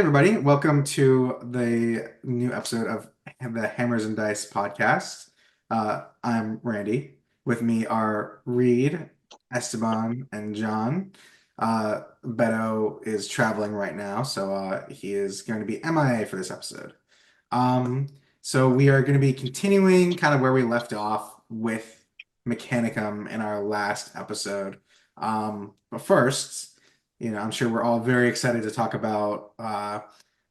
everybody. Welcome to the new episode of the Hammers and Dice podcast. I'm Randy. With me are Reed, Esteban, and John. Beto is traveling right now, so he is going to be MIA for this episode. Um, so we are going to be continuing kind of where we left off with Mechanicum in our last episode. But first, I'm sure we're all very excited to talk about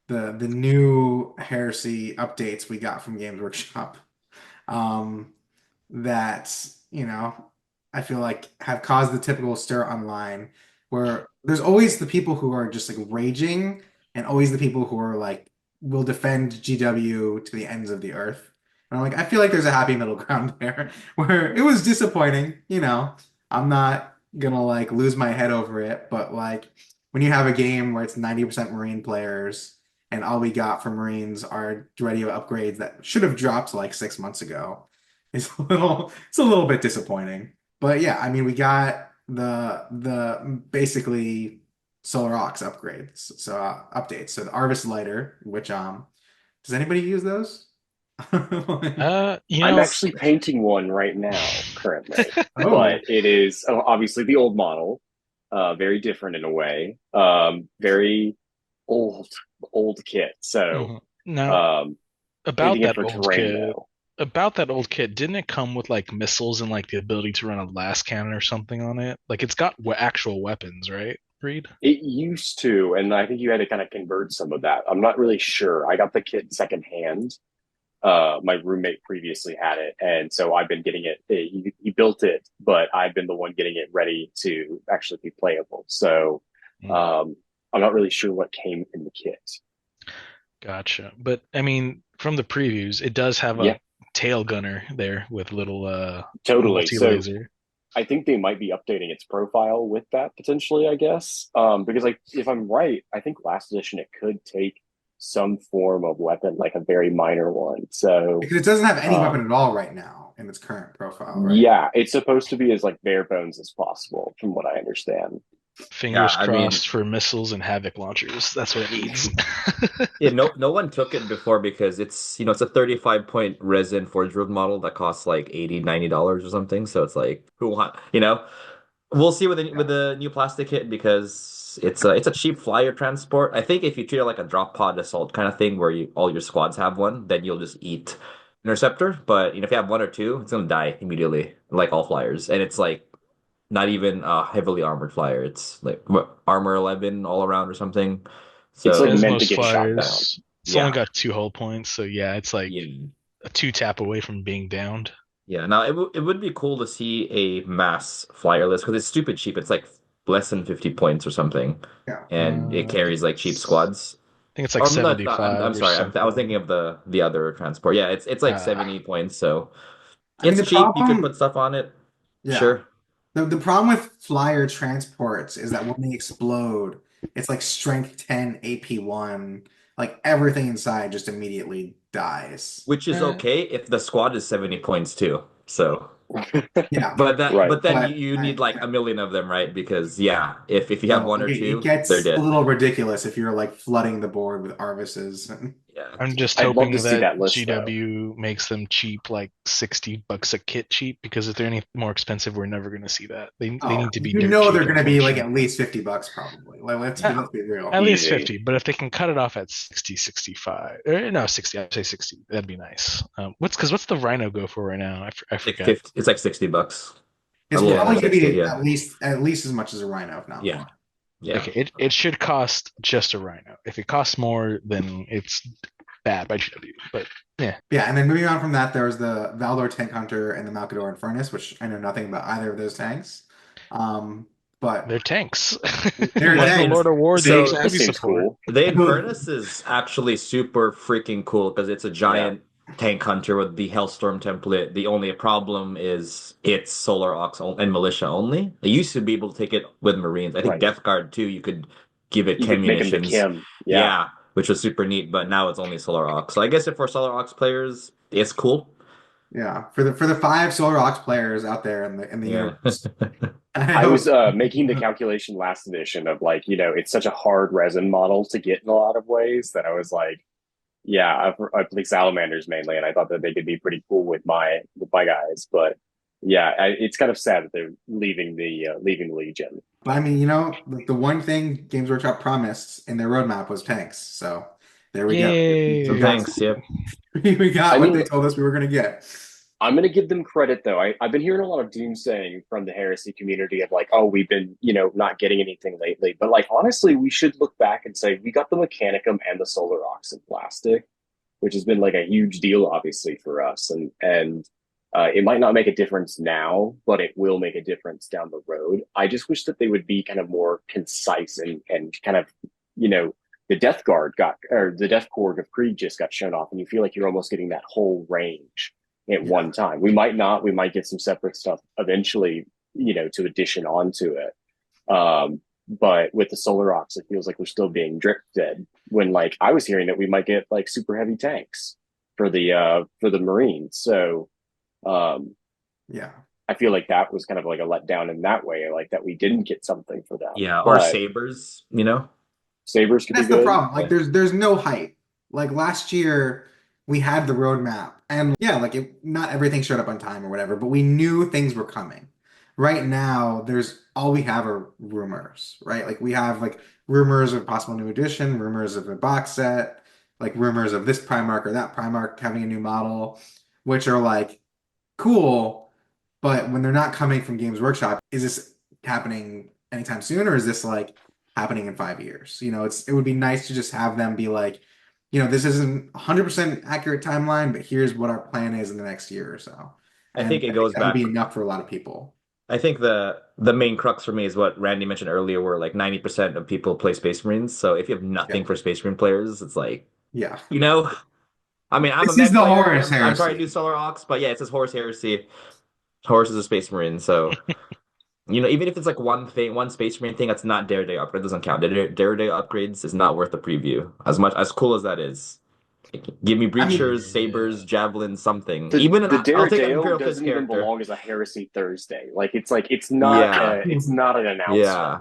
the new heresy updates we got from Games Workshop. Um, that, I feel like have caused the typical stir online where there's always the people who are just like raging and always the people who are like will defend GW to the ends of the earth. And I'm like, I feel like there's a happy middle ground there where it was disappointing. I'm not gonna like lose my head over it, but like when you have a game where it's 90% Marine players and all we got for Marines are radio upgrades that should have dropped like 6 months ago, it's a little bit disappointing. But yeah, I mean we got the basically Solar Aux upgrades, so updates. So the Arvis lighter, which does anybody use those? You I'm know, actually painting one right now, currently, Oh, but it is obviously the old model, very different in a way, very old, old kit. So, now um, about painting it that for old terrain kit, though. didn't it come with like missiles and like the ability to run a last cannon or something on it? Like it's got actual weapons, right, Reed? It used to, and I think you had to kind of convert some of that. I'm not really sure. I got the kit secondhand. My roommate previously had it, and so I've been getting it. He built it, but I've been the one getting it ready to actually be playable. So Mm, um, I'm not really sure what came in the kit. gotcha. But I mean, from the previews, it does have Yeah, a tail gunner there with little totally. So multi-laser. I think they might be updating its profile with that potentially, I guess. Because like if I'm right, I think last edition it could take some form of weapon, like a very minor one. So because it doesn't have any weapon um, at all right now in its current profile, right? yeah, it's supposed to be as like bare bones as possible, from what I understand. Yeah, Fingers I mean, crossed for missiles and havoc launchers. That's what it needs. yeah, no one took it before because it's a 35 point resin forge world model that costs like 80, $90 or something. So it's like, who want. We'll see with the Yeah. with the new plastic kit because it's a cheap flyer transport. I think if you treat it like a drop pod assault kind of thing where all your squads have one, then you'll just eat interceptor. But if you have one or two, it's gonna die immediately, like all flyers. And it's like not even a heavily armored flyer. It's like what, armor 11 all around or something. It's like So meant to Desmos get shot down. flyers. It's only yeah, got two hull points, so yeah, it's like yeah, a two tap away from being downed. yeah. Now it would be cool to see a mass flyer list because it's stupid cheap. It's like less than 50 points or something, Yeah. and it I think carries like cheap it's squads. I think it's like Or no, I'm 75 or sorry. I was thinking something. of the other transport. Yeah, it's like Uh, 70 points, so I mean it's the cheap. You could problem, put stuff on it. yeah. Sure. The problem with flyer transports is that when they explode, it's like strength 10 AP1, like everything inside just immediately dies. Which is eh, okay if the squad is 70 points too. So, Yeah. but that Right. but then you, But you need like yeah. a million of them, right? Because yeah, if you have So one or it two, they're gets a dead. little ridiculous if you're like flooding the board with Arvises. Yeah. I'm just I'd love to hoping see that that list though. GW makes them cheap, like $60 a kit cheap, because if they're any more expensive, we're never going to see that. They Oh, need to be you dirt know they're cheap, going to be like at unfortunately. least $50 probably. Like Uh, let's be At real. least Easy. 50, but if they can cut it off at 60, 65, or no, 60, I'd say 60. That'd be nice. What's the Rhino go for right now? I Like forget. 50, it's like $60. A It's little Yeah. over probably going to 60, be yeah. at least as much as a Rhino, if not Yeah. more. Yeah. Okay, it should cost just a Rhino. If it costs more, then it's bad by GW. But yeah, Yeah, and then moving on from that, there was the Valdor Tank Hunter and the Malcador and Furnace, which I know nothing about either of those tanks. Um, but they're tanks. they're Like the tanks. Lord of War, they use So That heavy seems support. cool. the Infernus is actually super freaking cool because it's a Yeah. giant tank hunter with the Hellstorm template. The only problem is it's Solar Aux and Militia only. They used to be able to take it with Marines. I think Right. Death Guard too, you could give it You chem could make them the munitions. Kim. Yeah. Yeah, which was super neat, but now it's only Solar Aux. So I guess if for Solar Aux players, it's cool. Yeah, for the five Solar Ox players out there in the Yeah. universe, I I was hope. making the calculation last edition of like, it's such a hard resin model to get in a lot of ways that I was like, yeah, I play salamanders mainly, and I thought that they could be pretty cool with my guys. But yeah, it's kind of sad that they're leaving Legion. But I mean, the one thing Games Workshop promised in their roadmap was tanks. So there we go. So We got Yay. thanks. Yep. we I got what they mean, told us we were gonna get. I'm going to give them credit though. I've been hearing a lot of doomsaying from the heresy community of like, oh, we've been, not getting anything lately. But like, honestly, we should look back and say we got the Mechanicum and the Solar Ox in plastic, which has been like a huge deal, obviously, for us. And it might not make a difference now, but it will make a difference down the road. I just wish that they would be kind of more concise and kind of, the Death Guard or the Death Korg of Krieg just got shown off, and you feel like you're almost getting that whole range at Yeah. one time. We might not. We might get some separate stuff eventually, to addition onto it. But with the Solar Ox, it feels like we're still being drip dead. When like I was hearing that we might get like super heavy tanks for the Marines. So Yeah. I feel like that was kind of like a letdown in that way, like that we didn't get something for them. Yeah. Or But sabers, you know? Sabers could be That's the good. problem. Like there's no hype. Like last year we had the roadmap and yeah, like not everything showed up on time or whatever, but we knew things were coming. Right now, there's all we have are rumors, right? Like we have like rumors of possible new edition, rumors of a box set, like rumors of this Primarch or that Primarch having a new model, which are like cool, but when they're not coming from Games Workshop, is this happening anytime soon, or is this like happening in 5 years? It would be nice to just have them be like, this isn't 100% accurate timeline, but here's what our plan is in the next year or so. I And think it I think goes that would be back. enough for a lot of people. I think the main crux for me is what Randy mentioned earlier, where like 90% of people play Space Marines. So if you have Yeah. nothing for Space Marine players, it's like, Yeah. you know, I mean, I'm a This is mech the player. Horus I'm trying to do heresy. Solar Ox, but yeah, it says Horus Heresy. Horus is a Space Marine, so even if it's like one thing, one Space Marine thing that's not Dare Day upgrade doesn't count. Dare Day upgrades is not worth the preview. As cool as that is. Give me I mean, breachers, sabers, javelins, something. The Even the I'll take an Daredale Imperial Fist doesn't even character. belong as a Heresy Thursday. Like it's not Yeah, it's not an announcement. yeah.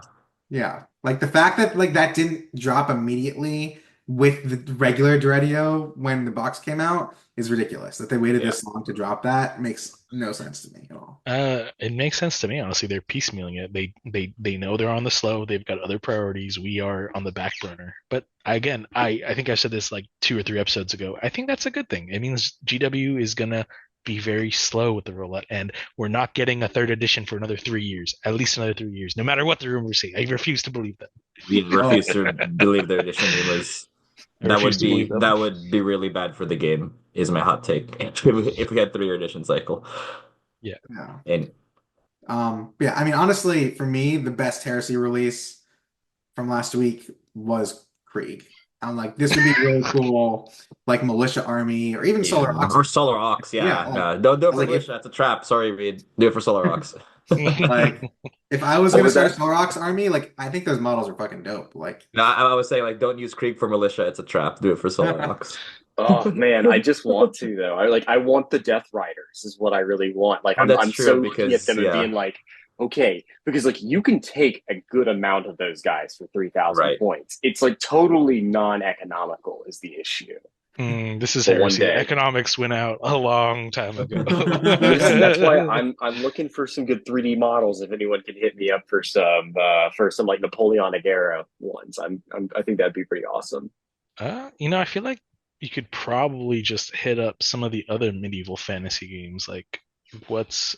yeah. Like the fact that like that didn't drop immediately with the regular Dreadio when the box came out is ridiculous. That they waited Yeah. this long to drop that makes no sense to me at all. It makes sense to me, honestly. They're piecemealing it. They know they're on the slow. They've got other priorities. We are on the back burner. But again, I think I said this like 2 or 3 episodes ago. I think that's a good thing. It means GW is gonna be very slow with the rollout, and we're not getting a third edition for another 3 years, at least another 3 years, no matter what the rumors say. I refuse to believe them. We Oh, refuse to believe their edition rumors. I refuse to believe them. That would be really bad for the game, is my hot take. If we had 3-year edition cycle. Yeah. yeah. And Yeah, I mean, honestly, for me, the best Heresy release from last week was Krieg. I'm like, this would be really cool, like Militia Army or even yeah, Solar Ox. or Solar Ox, Yeah, yeah. like, Don't do it for like if Militia, that's a trap. Sorry, Reed. Do it for Solar Ox. like if I was Oh, gonna was start a that? Solar Ox army, like I think those models are fucking dope. Like, No, I was saying like don't use Krieg for Militia, it's a trap. Do it for Solar Ox. Oh man, I just want to though. I want the Death Riders is what I really want. Like Oh, I'm that's I'm so true looking at because them and being like, okay, because like you can take a good amount of those guys for 3,000 right. points. It's like totally non-economical is the issue. This is For one heresy. day. Economics went out a long time ago. Listen, that's why I'm looking for some good 3D models. If anyone can hit me up for some like Napoleonic era ones, I think that'd be pretty awesome. I feel like you could probably just hit up some of the other medieval fantasy games. Like, what's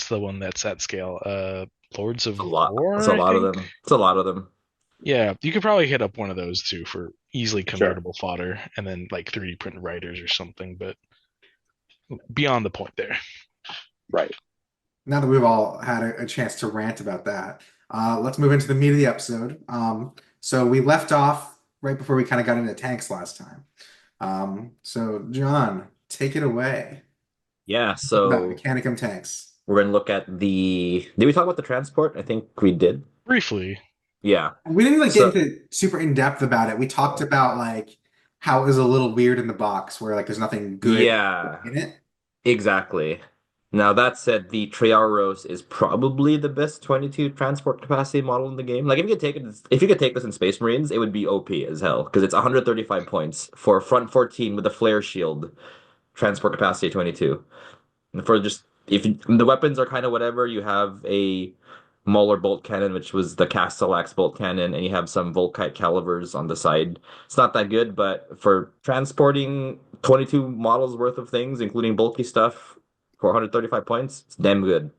the one that's at scale? Lords of A lot. War, It's a I lot of think. them. It's a lot of them. Yeah, you could probably hit up one of those too for easily Sure. convertible fodder, and then like 3D print writers or something. But beyond the point there. Right. now that we've all had a chance to rant about that, let's move into the meat of the episode. So we left off right before we kind of got into tanks last time. So John, take it away. Yeah, About so Mechanicum tanks. we're gonna look at the. Did we talk about the transport? I think we did. Briefly, Yeah. We didn't like get So into super in depth about it. We talked about like how it was a little weird in the box where like there's nothing good yeah, in it. Exactly. Now that said, the Triaros is probably the best 22 transport capacity model in the game. Like if you could take this in Space Marines, it would be OP as hell because it's 135 points for front 14 with a flare shield, transport capacity 22. And for just if you, the weapons are kind of whatever, you have a Mauler bolt cannon, which was the Castellax bolt cannon, and you have some Volkite calibers on the side. It's not that good, but for transporting 22 models worth of things, including bulky stuff, for 135 points, it's damn good.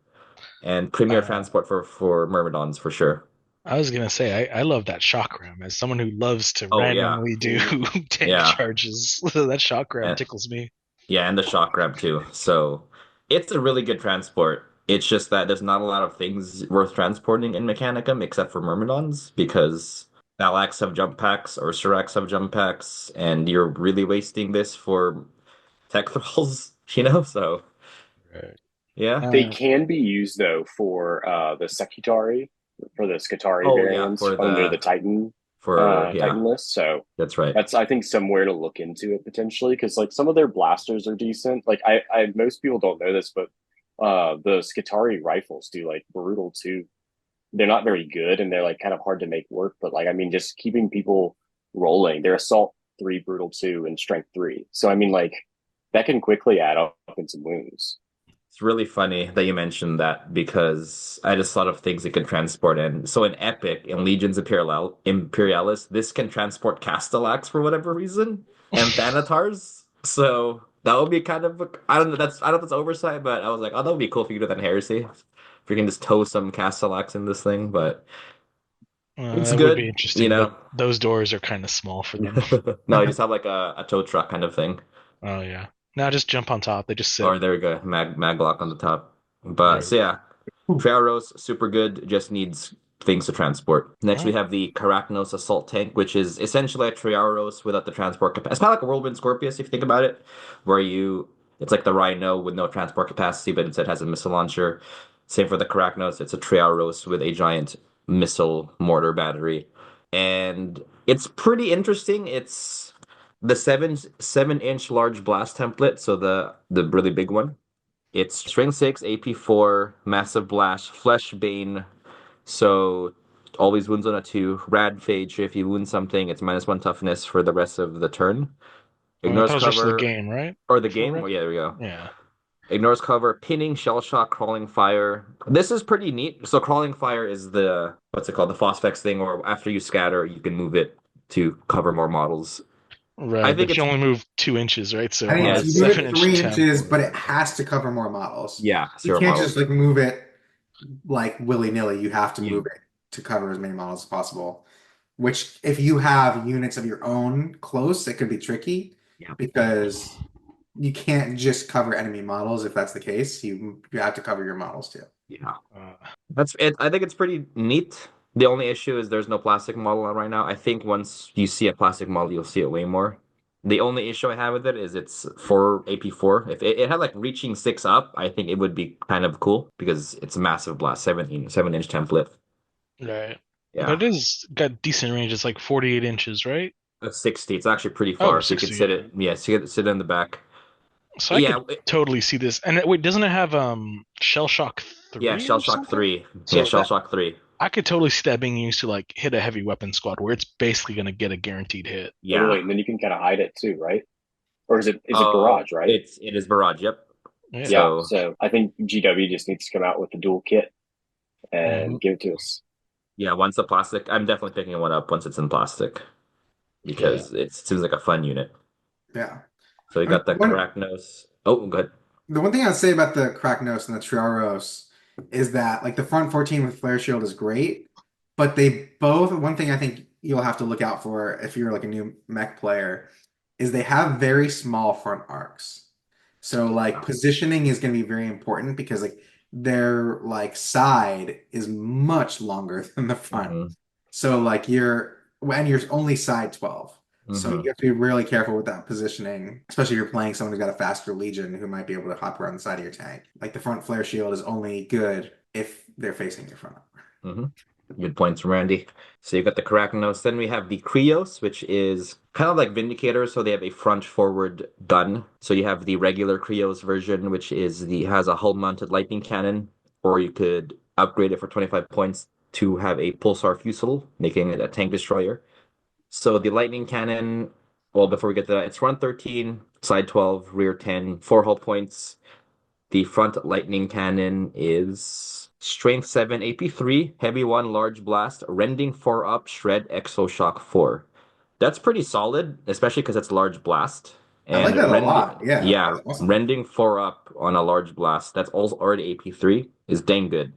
And premier Uh, transport for Myrmidons for sure. I was gonna say I love that shock ram as someone who loves to Oh yeah, randomly do Ooh. tank yeah, charges. That shock ram and tickles me. yeah, and the shock grab too. So it's a really good transport. It's just that there's not a lot of things worth transporting in Mechanicum except for Myrmidons because Valax have jump packs or Sirax have jump packs, and you're really wasting this for tech thralls, you know? So Right. yeah. They Uh, can be used though for the Sekitari, for the Skitari Oh yeah, variants under the for yeah, Titan list. So that's right. that's I think somewhere to look into it potentially because like some of their blasters are decent. Like I most people don't know this, but the Skitari rifles do like brutal too. They're not very good and they're like kind of hard to make work. But like I mean, just keeping people rolling. They're assault 3, brutal 2, and strength 3. So I mean, like that can quickly add up in some wounds. It's really funny that you mentioned that because I just thought of things it can transport in. So in Epic, in Legions Imperialis, this can transport Castellax for whatever reason, and Thanatars. So that would be kind of I don't know I don't know if that's oversight, but I was like, oh, that would be cool if you could do that in Heresy. If you can just tow some Castellax in this thing, but it's it would be good, you interesting, but know. those doors are kind of small for them. No, you just have like a tow truck kind of thing. Oh yeah. Now just jump on top. They just sit. Or there we go, maglock on the top. But There we so yeah, Triaros super good, just needs things to transport. Next we go. have the Carachnos Assault Tank, which is essentially a Triaros without the transport capacity. It's kind of like a Whirlwind Scorpius if you think about it, where you it's like the Rhino with no transport capacity, but instead has a missile launcher. Same for the Carachnos, it's a Triaros with a giant missile mortar battery. And it's pretty interesting. It's the 7-inch large blast template, so the really big one. It's string 6, AP4, massive blast, flesh bane. So always wounds on a 2. Rad fade. So if you wound something, it's -1 toughness for the rest of the turn. I thought Ignores it was just the cover game, right? or the For game. red? Oh yeah, there we go. Yeah. Ignores cover, pinning, shell shock, crawling fire. This is pretty neat. So crawling fire is the what's it called? The Phosphex thing, or after you scatter, you can move it to cover more models. I Right, think but you it's only move 2 inches, right? So I think on yeah, a it's you it's move seven it inch 3 inches, template. but it has to cover more models. yeah, You zero can't just models. like move it like willy-nilly. You have to move You it to cover as many models as possible. Which, if you have units of your own close, it could be tricky yeah. because you can't just cover enemy models if that's the case. You have to cover your models too. Yeah. Uh, That's it. I think it's pretty neat. The only issue is there's no plastic model on right now. I think once you see a plastic model, you'll see it way more. The only issue I have with it is it's for AP4. If it had like reaching 6 up, I think it would be kind of cool because it's a massive blast, 7-inch template. right. Yeah. But it is got decent range. It's like 48 inches, right? That's 60. It's actually pretty Oh, far, so you could 60. sit Yeah. it. Yeah, sit in the back. So I could Yeah, totally see this. And wait, doesn't it have Shell Shock yeah, 3 Shell or Shock something? 3. Yeah, So Shell that Shock 3. I could totally see that being used to like hit a heavy weapon squad where it's basically going to get a guaranteed hit. Totally, Yeah. and then you can kind of hide it too, right? Or is it Oh, barrage, right? it is Barrage, yep. Yeah. Yeah. So So I think GW just needs to come out with the dual kit Hmm. and give it to us. yeah, once the plastic, I'm definitely picking one up once it's in plastic Yeah. because it seems like a fun unit. Yeah. So you I mean, got the Carachnos. Oh, good. the one thing I'd say about the Kragnos and the Triaros is that like the front 14 with Flare Shield is great, but they both, one thing I think you'll have to look out for if you're like a new mech player is they have very small front arcs. So like positioning is going to be very important because like their like side is much longer than the front. Hmm. So like you're only side 12. So you Hmm. have to be really careful with that positioning, especially if you're playing someone who's got a faster Legion who might be able to hop around the side of your tank. Like the front flare shield is only good if they're facing your front. Hmm. Good points from Randy. So you got the Karachnos. Then we have the Krios, which is kind of like Vindicator. So they have a front forward gun. So you have the regular Krios version, which is the has a hull mounted lightning cannon, or you could upgrade it for 25 points to have a pulsar fusile, making it a tank destroyer. So the lightning cannon, well, before we get to that, it's front 13, side 12, rear 10, 4 hull points. The front lightning cannon is strength 7, AP3, heavy 1, large blast, rending 4 up, shred, exo shock 4. That's pretty solid, especially because it's large blast. I like And that a lot. Yeah, yeah, that's awesome. rending 4 up on a large blast, that's also already AP3, is dang good.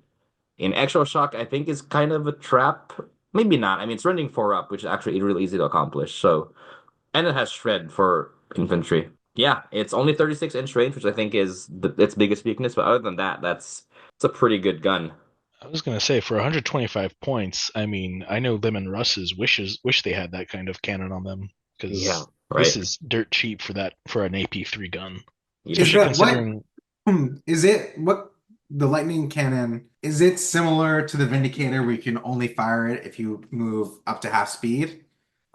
In exo shock, I think is kind of a trap. Maybe not. I mean, it's rending 4 up, which is actually really easy to accomplish. So and it has shred for infantry. Yeah, it's only 36-inch range, which I think is its biggest weakness. But other than that, it's a pretty good gun. I was gonna say for 125 points, I mean, I know them and Russ's wish they had that kind of cannon on them Yeah, because this right. is dirt cheap for that for an AP3 gun, Is Yeah. especially that what? considering. Is it what the lightning cannon? Is it similar to the Vindicator where you can only fire it if you move up to half speed?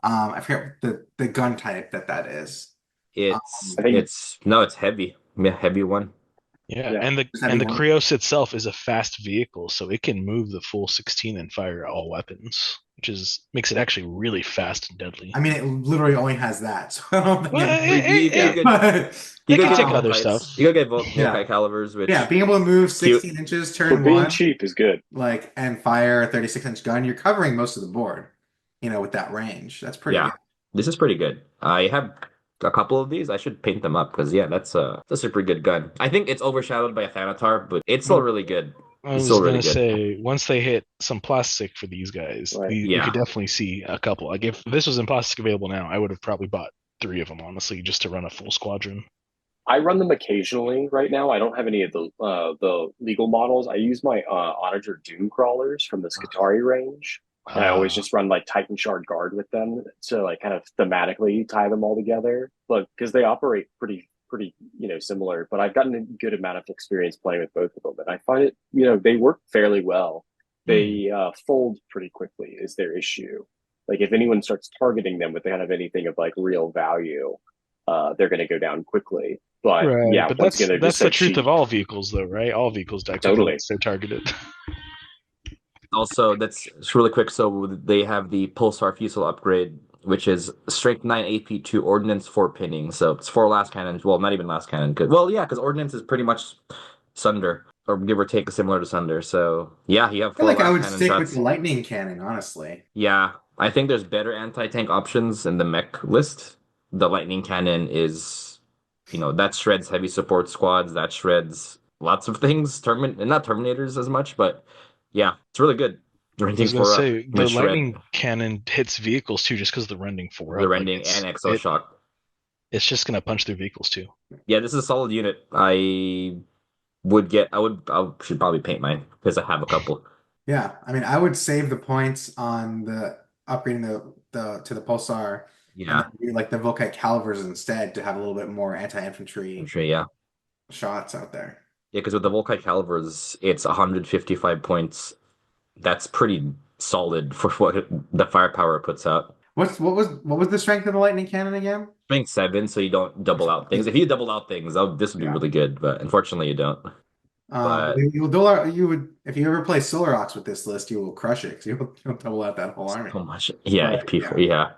I forget the gun type that is. It's Um, I think, it's no, it's heavy. Yeah, heavy one. Yeah, yeah. and the is that and the one? Krios itself is a fast vehicle, so it can move the full 16 and fire all weapons, which is makes it actually really fast and deadly. I mean, it literally only has that, so I don't think Well, it. You it, could But you it could can get take other Volkites. stuff. You could get yeah, Volkite calibers, yeah, which being able to move cute. 16 inches For turn being one, cheap is good. like and fire a 36-inch gun, you're covering most of the board. With that range, that's pretty Yeah, good. this is pretty good. I have a couple of these. I should paint them up because yeah, that's a super good gun. I think it's overshadowed by a Thanatar, but it's still Well, really good. I It's was still really gonna good. say once they hit some plastic for these guys, Right. we could Yeah. definitely see a couple. Like if this was in plastic available now, I would have probably bought three of them honestly, just to run a full squadron. I run them occasionally right now. I don't have any of the legal models. I use my Onager Doom crawlers from the Skitarii range. And I always Uh, just run like Titan Shard Guard with them to like kind of thematically tie them all together. But because they operate pretty similar. But I've gotten a good amount of experience playing with both of them, and I find it they work fairly well. hmm. They fold pretty quickly is their issue. Like if anyone starts targeting them with kind of anything of like real value, they're going to go down quickly. But Right, yeah, but once again, they're just that's the so truth of cheap. all vehicles, though, right? All vehicles die quickly Totally. once they're targeted. Also, that's it's really quick. So they have the Pulsar Fusel upgrade, which is Strength 9 AP2 Ordnance 4 pinning. So it's 4 last cannons. Well, not even last cannon. Well, yeah, because Ordnance is pretty much Sunder, or give or take similar to Sunder. So yeah, you have I feel 4 like I last would cannons. stick with the That's lightning cannon, honestly. yeah. I think there's better anti-tank options in the mech list. The lightning cannon is, that shreds heavy support squads. That shreds lots of things. Not Terminators as much, but yeah, it's really good. I Rating was gonna 4 up say with the shred, lightning cannon hits vehicles too, just because of the rending four the up. Like rending, and exo it shock. it's just gonna punch through vehicles too. Yeah, this is a solid unit. I should probably paint mine because I have a couple. Yeah, I mean, I would save the points on the upgrading the to the pulsar, and Yeah, then do like the Volkite calivers instead to have a little bit more I'm anti-infantry sure. Yeah, shots out there. yeah, because with the Volkite calibers, it's 155 points. That's pretty solid for what the firepower it puts out. What was the strength of the lightning cannon again? Strength 7, so you don't double out things. If you double out things, this would be Yeah. really good, but unfortunately you don't. But You would if you ever play Solar Ox with this list, you will crush it 'cause you'll double out that whole army. so much, yeah, But AP4, yeah, yeah.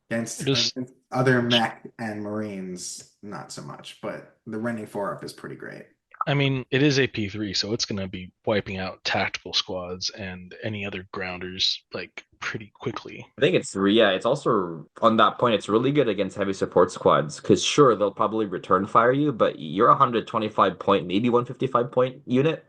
against Just other mech and Marines, not so much. But the Rending 4 up is pretty great. I mean, it is AP3, so it's gonna be wiping out tactical squads and any other grounders like pretty quickly. I think it's also on that point, it's really good against heavy support squads because sure, they'll probably return fire you, but you're a 125 point, maybe 155 point unit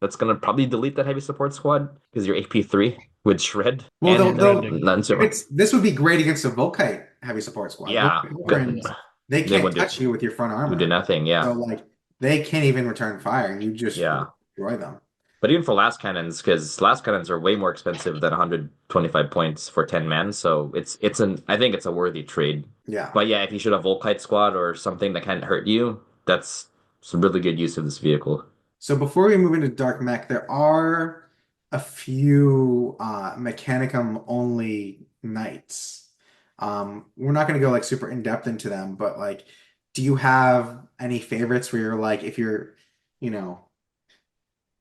that's gonna probably delete that heavy support squad because you're AP3 with shred Well, and And rending. none if zero. it's this would be great against a Volkite heavy support squad. Yeah, Volkite they they can't would touch you with your front do armor. nothing. So Yeah, like they can't even return fire. You just yeah. destroy them. But even for last cannons, because last cannons are way more expensive than 125 points for 10 men, so I think it's a worthy trade. Yeah. But yeah, if you should have Volkite squad or something that can't hurt you, that's some really good use of this vehicle. So before we move into Dark Mech, there are a few Mechanicum only knights. We're not going to go like super in depth into them, but like, do you have any favorites where you're like, if you're, you know,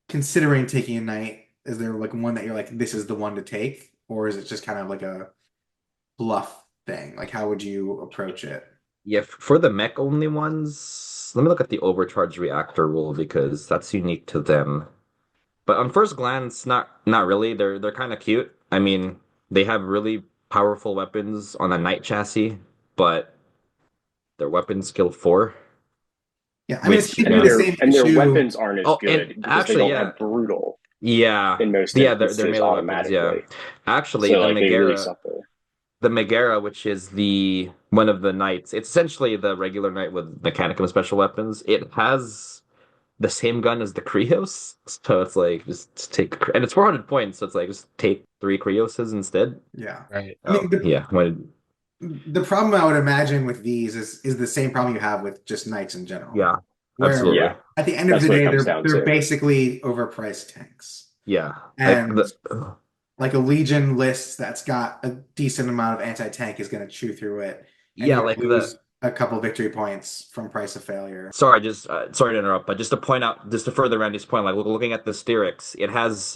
considering taking a knight, is there like one that you're like, this is the one to take, or is it just kind of like a bluff thing? Like, how would you approach it? Yeah, for the mech only ones, let me look at the overcharge reactor rule because that's unique to them. But on first glance, not really. They're kind of cute. I mean, they have really powerful weapons on a knight chassis, but their weapon skill 4, Yeah, I mean, it's which going to be the same And their issue. weapons aren't as oh, and good because they actually, don't yeah, have brutal yeah, in most yeah, they're instances melee weapons. Yeah, automatically. actually, So like they really suffer. The Megara, which is the one of the knights, it's essentially the regular knight with Mechanicum special weapons. It has the same gun as the Krios, so it's like just take, and it's 400 points, so it's like just take 3 Krioses instead. Yeah. Right. I mean, Oh yeah, the problem I would imagine with these is the same problem you have with just knights in general, yeah, where absolutely, Yeah, at the end of that's the what it day, comes they're down they're to. basically overpriced tanks. yeah. Like And like a Legion list that's got a decent amount of anti-tank is going to chew through it, and yeah, you're like going to lose a couple victory points from price of failure. Sorry, just sorry to interrupt, but just to point out, just to further Randy's point, like looking at the Styrex, it has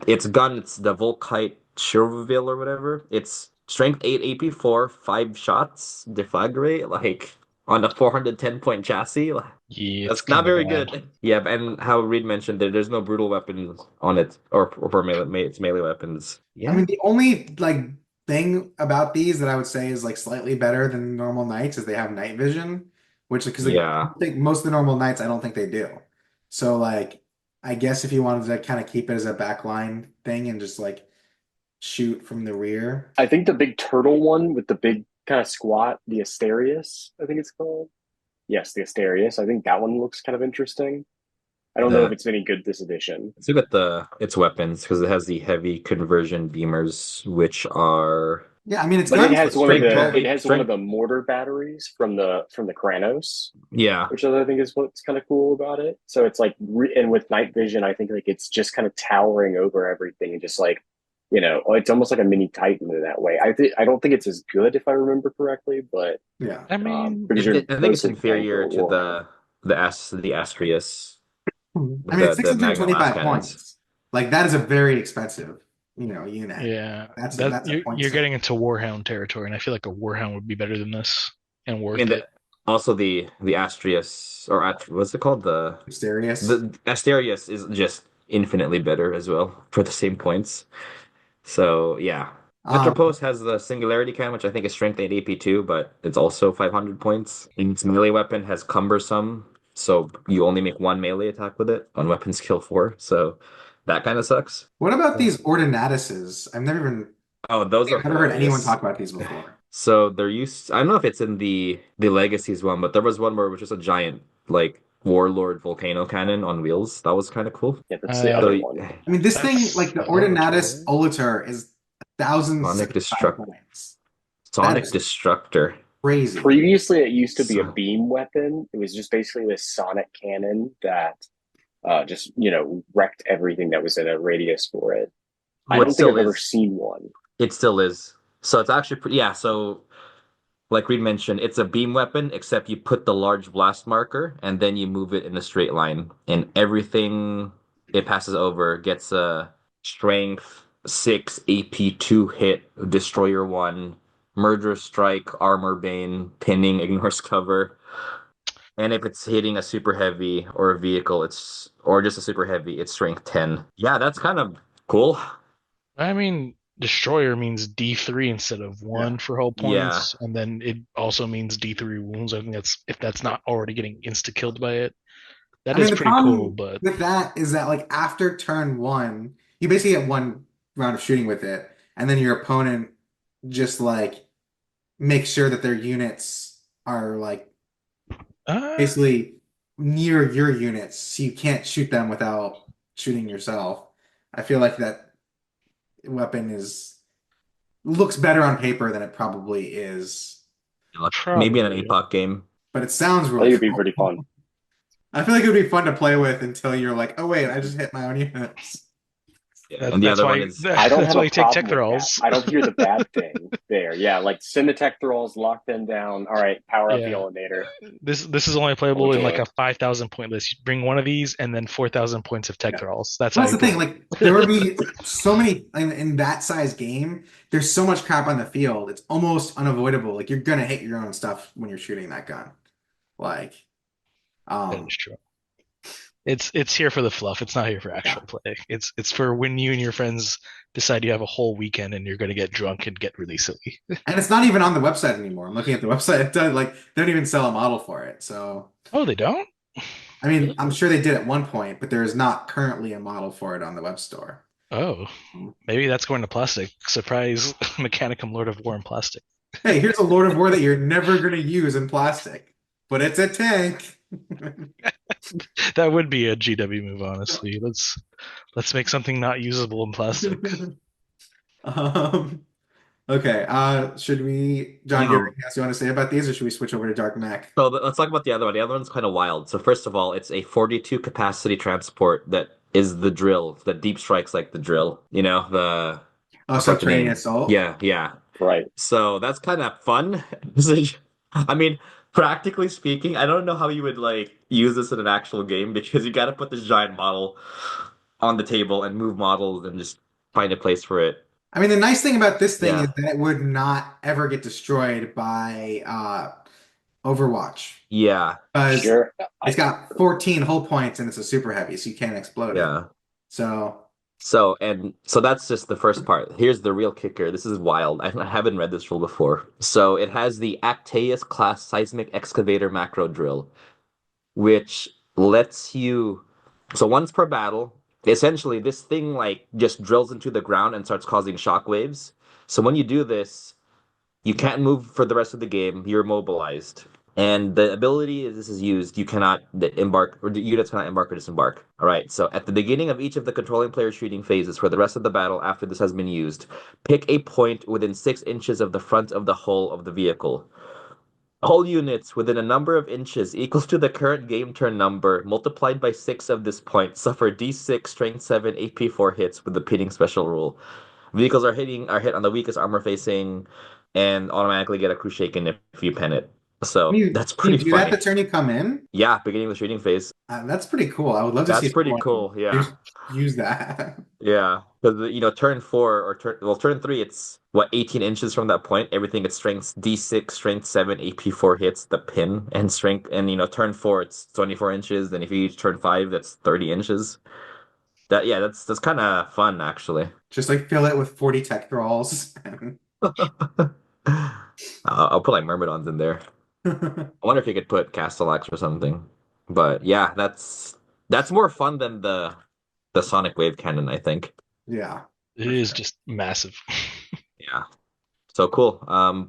its gun, it's the Volkite Chervil or whatever. It's strength 8 AP4, 5 shots, deflag rate, like on a 410 point chassis. Like, Yeah, it's that's not kind of very bad. good. Yeah, and how Reed mentioned there's no brutal weapons on it or for its melee weapons. I Yeah. mean, the only like thing about these that I would say is like slightly better than normal knights is they have night vision, which because like, I Yeah. don't think most of the normal knights I don't think they do. So like, I guess if you wanted to kind of keep it as a backline thing and just like shoot from the rear. I think the big turtle one with the big kind of squat, the Asterius, I think it's called. Yes, the Asterius. I think that one looks kind of interesting. I don't know if The it's any good this edition. Let's look at the its weapons because it has the heavy conversion beamers, which are Yeah, I mean it's But it guns has with one of strength the 12, it has one of strength. the mortar batteries from the Kranos, Yeah. which I think is what's kind of cool about it. So it's like, and with night vision, I think like it's just kind of towering over everything and just like, it's almost like a mini Titan in that way. I don't think it's as good if I remember correctly, but yeah. I mean, because you're I think it's mostly playing for inferior a to warhammer. the Astrius I with mean it's the Magnum las 625 cannons. points. Like that is a very expensive, unit. yeah, That's a point you're sink. getting into Warhound territory, and I feel like a Warhound would be better than this and I mean worth it. also the Astrius or what's it called? Mysterious. The Asterius is just infinitely better as well for the same points. So yeah. Um, Metropos has the Singularity Cannon, which I think is strength 8 AP2, but it's also 500 points. And its melee weapon has Cumbersome, so you only make one melee attack with it on weapon skill 4. So that kind of sucks. what about these ordinatuses? Oh, those are I've never heard anyone hilarious. talk about these before. So I don't know if it's in the Legacies one, but there was one where it was just a giant like Warlord volcano cannon on wheels. That was kind of cool. Yeah, that's the Uh, other So one. I mean, this thing, that's like the the Orator, Ordinatus right? Olator, is Sonic 1,065 Destruct points. That Sonic is Destructor. crazy. Previously, it used to be a So, beam weapon. It was just basically this sonic cannon that just wrecked everything that was in a radius for it. I oh, it don't think still I've ever is. seen one. It still is. So it's actually pretty, yeah. So like Reed mentioned, it's a beam weapon, except you put the large blast marker and then you move it in a straight line, and everything it passes over gets a strength 6 AP2 hit, destroyer 1, murderous strike, armor bane, pinning, ignores cover. And if it's hitting a super heavy or a vehicle, or just a super heavy, it's strength 10. Yeah, that's kind of cool. I mean, Destroyer means D3 instead of Yeah. 1 for hull Yeah. points, and then it also means D3 wounds. I think that's if that's not already getting insta killed by it. I That mean, is the pretty cool, problem but with that is that, like, after turn one, you basically get one round of shooting with it, and then your opponent just, like, makes sure that their units are, like, uh, basically near your units, so you can't shoot them without shooting yourself. I feel like that weapon is looks better on paper than it probably is, Like, maybe in an probably. APOC game. but it sounds I think really it'd be cool. pretty fun. I feel like it would be fun to play with until you're like, oh wait, I just hit my own units. Yeah, That, and the that's other why one is I don't that's have why a you take tech problem with that. thralls. I don't hear the bad thing there. Yeah, like send the tech thralls, lock them down. All right, power up the Yeah, eliminator. this is only Oh playable in like joy. a 5,000 point list. You bring one of these and then 4,000 points of tech Yeah. thralls. That's how Well, that's you the thing. play Like, there would it. be so many in that size game. There's so much crap on the field. It's almost unavoidable. Like, you're gonna hit your own stuff when you're shooting that gun. Like, That is um, true. It's here for the fluff. It's not here for yeah. actual play. It's for when you and your friends decide you have a whole weekend and you're going to get drunk and get really silly. And it's not even on the website anymore. I'm looking at the website. It does, like, they don't even sell a model for it. So, Oh, they don't? I mean, Really? I'm sure they did at one point, but there is not currently a model for it on the web store. Oh, maybe that's going to plastic. Surprise, Mechanicum Lord of War in plastic. Hey, here's a Lord of War that you're never gonna use in plastic, but it's a tank. That would be a GW move, honestly. Let's make something not usable in plastic. Um, okay. Should we, John, do you have no. anything else you want to say about these, or should we switch over to Dark Mech? So let's talk about the other one. The other one's kind of wild. So first of all, it's a 42 capacity transport that is the drill that deep strikes like the drill. You know, the Oh, I forgot the subterranean name. assault. Yeah, yeah. Right. So that's kind of fun. I mean, practically speaking, I don't know how you would like use this in an actual game because you got to put this giant model on the table and move models and just find a place for it. I mean, the nice thing about this thing is Yeah. that it would not ever get destroyed by Overwatch Yeah. because Sure. it's got 14 hull points and it's a super heavy, so you can't explode it. Yeah. So, So that's just the first part. Here's the real kicker. This is wild. I haven't read this rule before. So it has the Actaeus class seismic excavator macro drill, which lets you. So once per battle, essentially this thing like just drills into the ground and starts causing shock waves. So when you do this, you can't move for the rest of the game. You're immobilized. And the ability this is used, you cannot embark, or the units cannot embark or disembark. All right. So at the beginning of each of the controlling player's shooting phases for the rest of the battle after this has been used, pick a point within 6 inches of the front of the hull of the vehicle. All units within a number of inches equals to the current game turn number multiplied by 6 of this point suffer D6 strength 7 AP4 hits with the pinning special rule. Vehicles are hit on the weakest armor facing and automatically get a crew shaken if you pen it. can So you that's can you pretty do that the funny. turn you come in? Yeah, beginning of the shooting phase. That's pretty cool. I would love to That's see pretty someone cool. Yeah. use that. Yeah. Because turn four or turn three, it's what 18 inches from that point. Everything gets strength D6, strength 7, AP4 hits the pin and strength and turn four it's 24 inches. Then if you use turn five, that's 30 inches. That's kind of fun actually. Just like fill it with 40 tech thralls. I'll put like Myrmidons in there. I wonder if you could put Castellax or something. But yeah, that's more fun than the Sonic Wave Cannon, I think. Yeah, It for is sure. just massive. Yeah. So cool.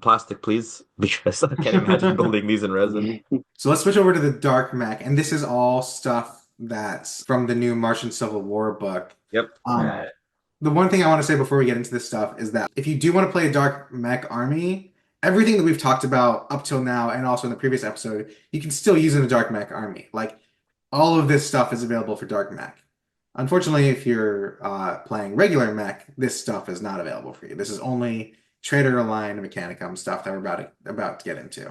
Plastic, please, because I can't imagine building these in resin. So let's switch over to the Dark Mech, and this is all stuff that's from the new Martian Civil War book. Yep. The one thing I want to say before we get into this stuff is that if you do want to play a Dark Mech army, everything that we've talked about up till now and also in the previous episode, you can still use in a Dark Mech army. Like all of this stuff is available for Dark Mech. Unfortunately, if you're playing regular mech, this stuff is not available for you. This is only Trader Line Mechanicum stuff that we're about to get into.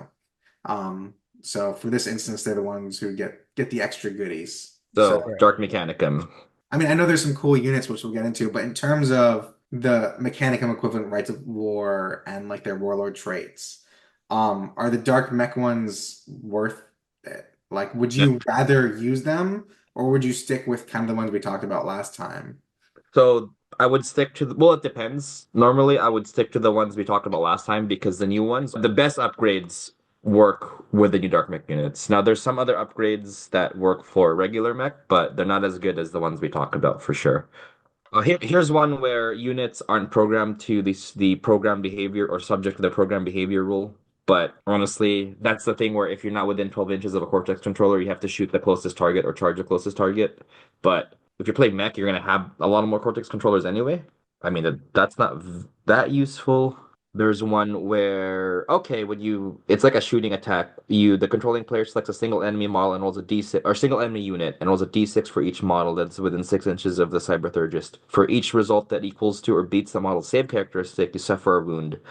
So for this instance, they're the ones who get the extra goodies. So So Right. Dark Mechanicum. I mean, I know there's some cool units which we'll get into, but in terms of the Mechanicum equivalent Rights of War and like their warlord traits, are the Dark Mech ones worth it? Like, would No. you rather use them, or would you stick with kind of the ones we talked about last time? So I would stick to well, it depends. Normally, I would stick to the ones we talked about last time because the new ones, the best upgrades work with the new Dark Mech units. Now, there's some other upgrades that work for regular mech, but they're not as good as the ones we talked about for sure. Here's one where units aren't programmed to the program behavior or subject to the program behavior rule. But honestly, that's the thing where if you're not within 12 inches of a Cortex controller, you have to shoot the closest target or charge the closest target. But if you're playing mech, you're going to have a lot of more Cortex controllers anyway. I mean, that's not that useful. There's one where it's like a shooting attack. The controlling player selects a single enemy model and rolls a d6 or single enemy unit and rolls a d6 for each model that's within 6 inches of the Cyberthurgist. For each result that equals to or beats the model's save characteristic, you suffer a wound,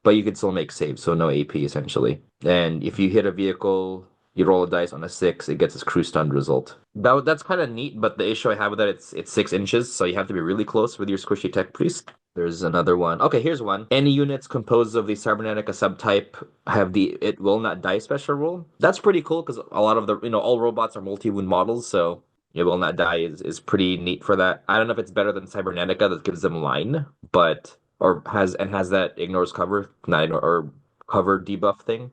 but you can still make saves, so no AP essentially. And if you hit a vehicle, you roll a dice on a 6, it gets its crew stunned result. That's kind of neat, but the issue I have with that, it's 6 inches, so you have to be really close with your squishy tech priest. There's another one. Okay, here's one. Any units composed of the Cybernetica subtype have the it will not die special rule. That's pretty cool because a lot of all robots are multi-wound models, so it will not die is pretty neat for that. I don't know if it's better than Cybernetica that gives them line, but or has that ignores cover, not ignore, or cover debuff thing.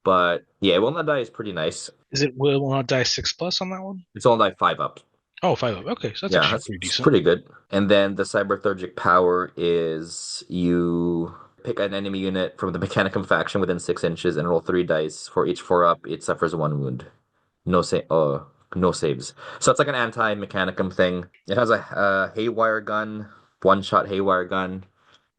But yeah, it will not die is pretty nice. Is it will not die 6+ on that one? It's only like 5 up. Oh, 5 up. Okay, so that's Yeah, actually that's pretty it's decent. pretty good. And then the Cyberthurgic power is you pick an enemy unit from the Mechanicum faction within 6 inches and roll 3 dice. For each 4 up, it suffers 1 wound. No saves. So it's like an anti-Mechanicum thing. It has a haywire gun, one-shot haywire gun.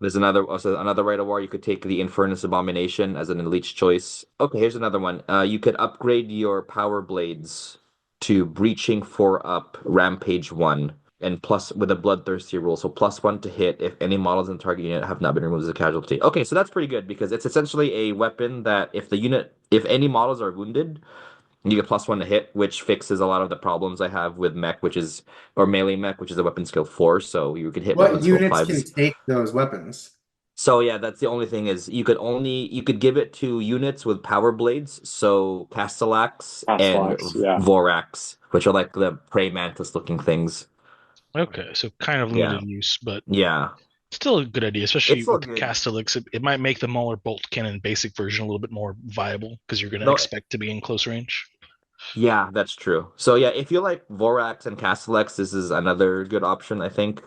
There's another Rite of War. You could take the Infernus Abomination as an elite choice. Okay, here's another one. You could upgrade your power blades to breaching 4 up, rampage 1, and plus with a bloodthirsty rule. So +1 to hit if any models in the target unit have not been removed as a casualty. Okay, so that's pretty good because it's essentially a weapon that if any models are wounded, you get +1 to hit, which fixes a lot of the problems I have with mech, or melee mech, which is a weapon skill 4. So you could hit weapon What skill units can 5s. take those weapons? So yeah, that's the only thing is you could give it to units with power blades, so Castellax and Aspalax, yeah. Vorax, which are like the prey mantis looking things. Okay, so kind of Yeah. limited use, but Yeah. still a good idea, It's especially still with the good. Castellix. It might make the Mauler bolt cannon basic version a little bit more viable because you're going to No, expect to be in close range. yeah, that's true. So yeah, if you like Vorax and Castellax, this is another good option, I think.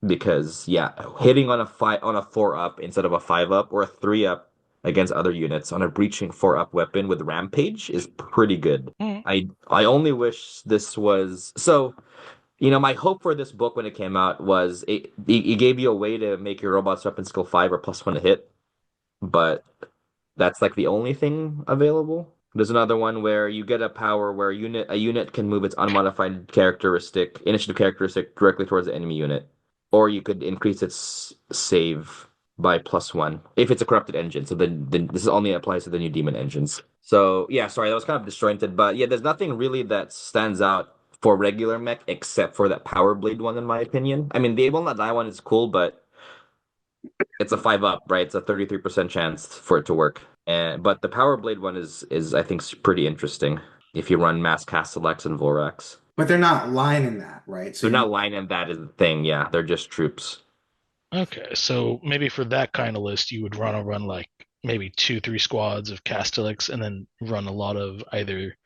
Because yeah, hitting on a 4 up instead of a 5 up or a 3 up against other units on a breaching 4 up weapon with rampage is pretty good. Mm. I only wish this was so. My hope for this book when it came out was it gave you a way to make your robot's weapon skill 5 or +1 to hit, but that's like the only thing available. There's another one where you get a power where a unit can move its unmodified initiative characteristic directly towards the enemy unit. Or you could increase its save by +1 if it's a corrupted engine. So then this only applies to the new demon engines. So yeah, sorry, that was kind of disjointed, but yeah, there's nothing really that stands out for regular mech except for that Power Blade one, in my opinion. I mean, the Will Not Die one is cool, but it's a 5 up, right? It's a 33% chance for it to work. But the Power Blade one is I think pretty interesting if you run Mass Castellax and Vorax. But they're not lining that, right? So They're you not lining that as a thing, yeah. They're just troops. Okay, so maybe for that kind of list, you would run like maybe 2, 3 squads of Castellix, and then run a lot of either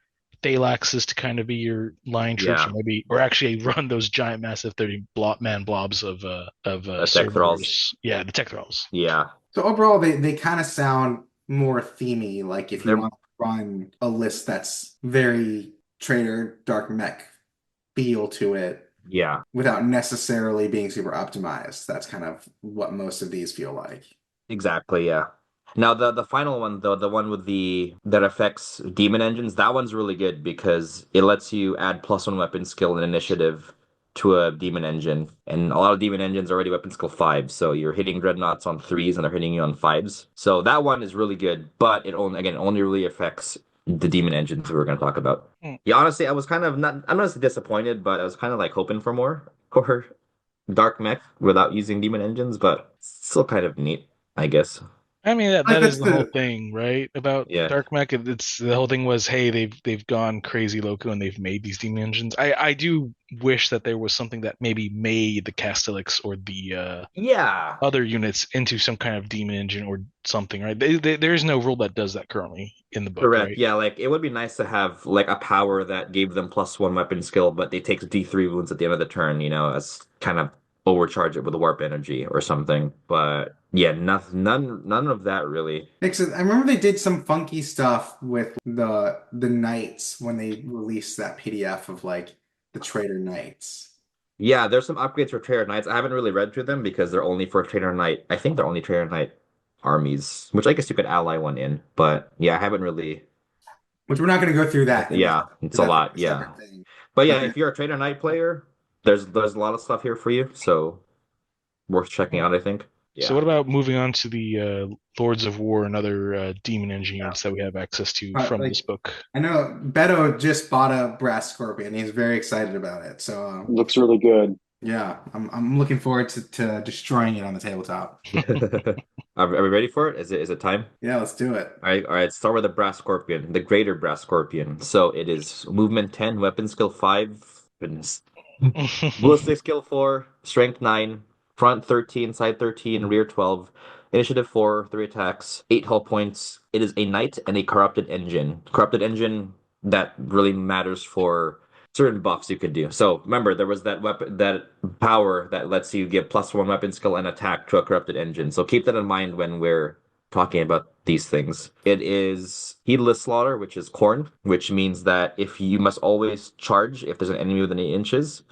Thalaxes to kind of be your line troops, Yeah. or actually run those giant, massive 30 man blobs of Tech thralls. Cerberus. Yeah, the tech thralls. Yeah. so overall they kind of sound more themey, like if you They're want to run a list that's very Trader Dark Mech feel to it yeah. without necessarily being super optimized. That's kind of what most of these feel like. Exactly, yeah. Now the final one though, the one with the that affects demon engines, that one's really good because it lets you add +1 weapon skill and initiative to a demon engine. And a lot of demon engines are already weapon skill 5, so you're hitting dreadnoughts on 3s and they're hitting you on 5s. So that one is really good, but it only really affects the demon engines we're going to talk about. Hmm. Yeah, honestly, I was kind of not I'm not disappointed, but I was kind of like hoping for more for Dark Mech without using demon engines, but still kind of neat, I guess. I mean Like that is that's the whole the thing, right? About Yeah. Dark Mech. It's the whole thing was, hey, they've gone crazy loco and they've made these demon engines. I do wish that there was something that maybe made the Castellix or the Yeah. other units into some kind of demon engine or something, right? There is no rule that does that currently in the book, Correct. right? Yeah, like it would be nice to have like a power that gave them +1 weapon skill, but they take D3 wounds at the end of the turn, as kind of overcharge it with warp energy or something. But yeah, none of that really. makes it. I remember they did some funky stuff with the Knights when they released that PDF of like the Trader Knights. Yeah, there's some upgrades for Trader Knights. I haven't really read through them because they're only for Trader Knight. I think they're only Trader Knight armies, which I guess you could ally one in. But yeah, I haven't really. Which we're not going to go through that in this. Yeah, it's a That's lot. a Yeah, separate thing. but yeah, But if you're a Trader Knight player, there's a lot of stuff here for you, so worth checking out, I think. So Yeah. what about moving on to the Lords of War and other demon engine yeah. units that we have access to But from like this book? I know Beto just bought a brass scorpion. He's very excited about it. So Looks really good. yeah, I'm looking forward to destroying it on the tabletop. Are we ready for it? Is it time? Yeah, let's do it. All right. Start with the Brass Scorpion, the Greater Brass Scorpion. So it is movement 10, weapon skill 5, goodness, ballistic skill 4, strength 9, front 13, side 13, rear 12, initiative 4, 3 attacks, 8 hull points. It is a knight and a corrupted engine. Corrupted engine that really matters for certain buffs you could do. So remember, there was that weapon, that power that lets you give +1 weapon skill and attack to a corrupted engine. So keep that in mind when we're talking about these things. It is heedless slaughter, which is corn, which means that if you must always charge if there's an enemy within 8 inches.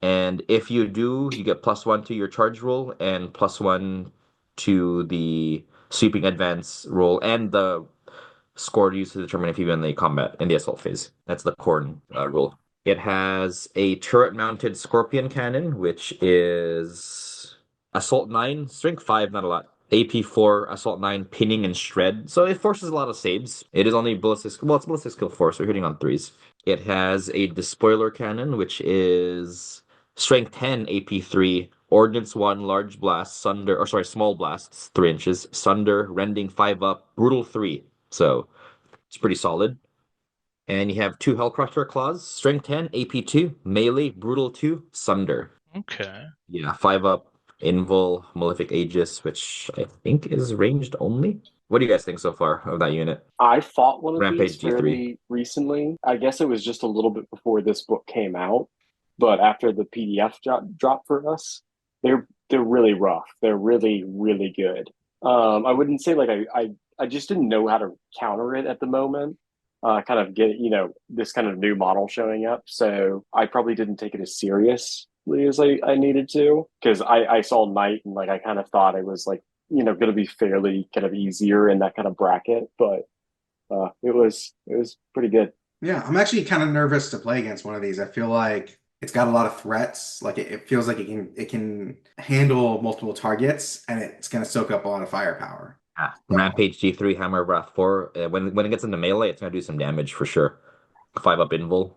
And if you do, you get +1 to your charge roll and +1 to the sweeping advance roll and the score used to determine if you're in the combat in the assault phase. That's the corn rule. It has a turret-mounted scorpion cannon, which is assault 9, strength 5, not a lot. AP4, assault 9, pinning and shred. So it forces a lot of saves. It is only ballistic, well, it's ballistic skill 4, so you're hitting on 3s. It has a despoiler cannon, which is strength 10, AP3, ordnance 1, large blast, sunder, or sorry, small blasts, 3 inches, sunder, rending 5 up, brutal 3. So it's pretty solid. And you have 2 Hellcrusher claws, strength 10, AP2, melee, brutal 2, sunder. Okay. Yeah, 5 up, invul, malefic aegis, which I think is ranged only. What do you guys think so far of that unit? I fought one of these Rampage G3. fairly recently. I guess it was just a little bit before this book came out, but after the PDF dropped for us, they're really rough. They're really really good. I wouldn't say like I just didn't know how to counter it at the moment. Kind of get this kind of new model showing up, so I probably didn't take it as seriously as I needed to because I saw Knight and like I kind of thought it was like going to be fairly kind of easier in that kind of bracket, but it was pretty good. Yeah, I'm actually kind of nervous to play against one of these. I feel like it's got a lot of threats. Like it feels like it can handle multiple targets and it's going to soak up a lot of firepower. Yeah. Rampage G3, Hammer Wrath 4. When it gets into melee, it's gonna do some damage for sure. 5 up invul.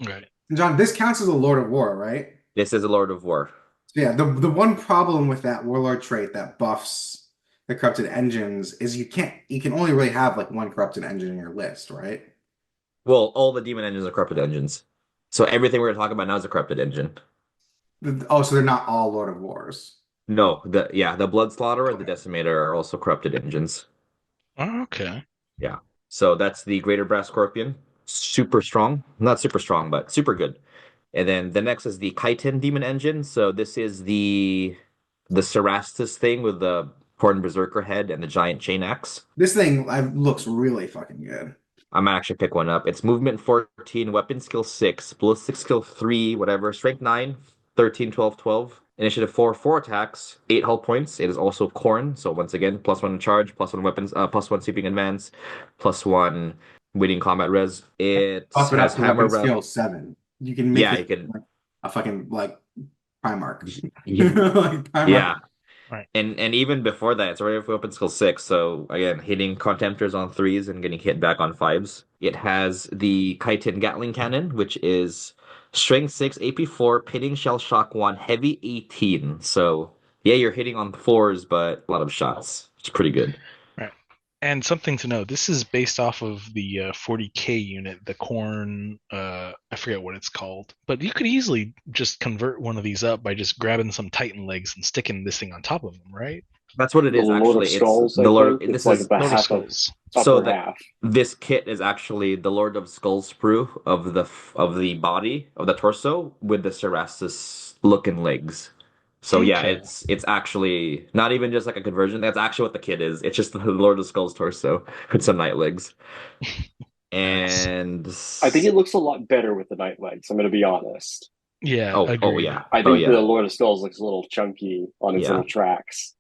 Right. John, this counts as a Lord of War, right? This is a Lord of War. So yeah, the one problem with that warlord trait that buffs the corrupted engines is you can only really have like one corrupted engine in your list, right? Well, all the demon engines are corrupted engines. So everything we're talking about now is a corrupted engine. Oh, so they're not all Lord of Wars. No, the Blood Slaughterer and the Okay. Decimator are also corrupted engines. Oh, okay. Yeah. So that's the Greater Brass Scorpion. Super strong. Not super strong, but super good. And then the next is the Chitin Demon Engine. So this is the Cerastus thing with the Horned Berserker head and the giant chain axe. This thing looks really fucking good. I might actually pick one up. It's movement 14, weapon skill 6, ballistic skill 3, whatever, strength 9, 13, 12, 12, initiative 4, 4 attacks, 8 hull points. It is also corn, so once again, +1 charge, +1 weapons, +1 sweeping advance, +1 winning combat res. It Buff it up has to hammer weapon wrap. skill 7. You can make Yeah, this you can. like a fucking like Primarch. Yeah, Like Primarch. yeah. Right. And even before that, it's already weapon skill 6. So again, hitting contemptors on 3s and getting hit back on 5s. It has the Chitin Gatling Cannon, which is strength 6, AP4, pitting shell shock 1, heavy 18. So yeah, you're hitting on 4s, but a lot of shots. It's pretty good. Right. And something to know, this is based off of the 40K unit, the corn, I forget what it's called. But you could easily just convert one of these up by just grabbing some Titan legs and sticking this thing on top of them, right? That's what it The is Lord of actually. It's Skulls, the I Lord. think. This It's like is the Lord of half of Skulls. so upper that half. this kit is actually the Lord of Skulls sprue of the body of the torso with the Cerastus looking legs. So yeah, Okay. it's actually not even just like a conversion. That's actually what the kit is. It's just the Lord of Skulls torso with some night legs. Nice. And I think it looks a lot better with the night legs. I'm going to be honest. Yeah, Oh agreed. yeah. I Oh think the yeah. Lord of Skulls looks a little chunky on its Yeah. little tracks.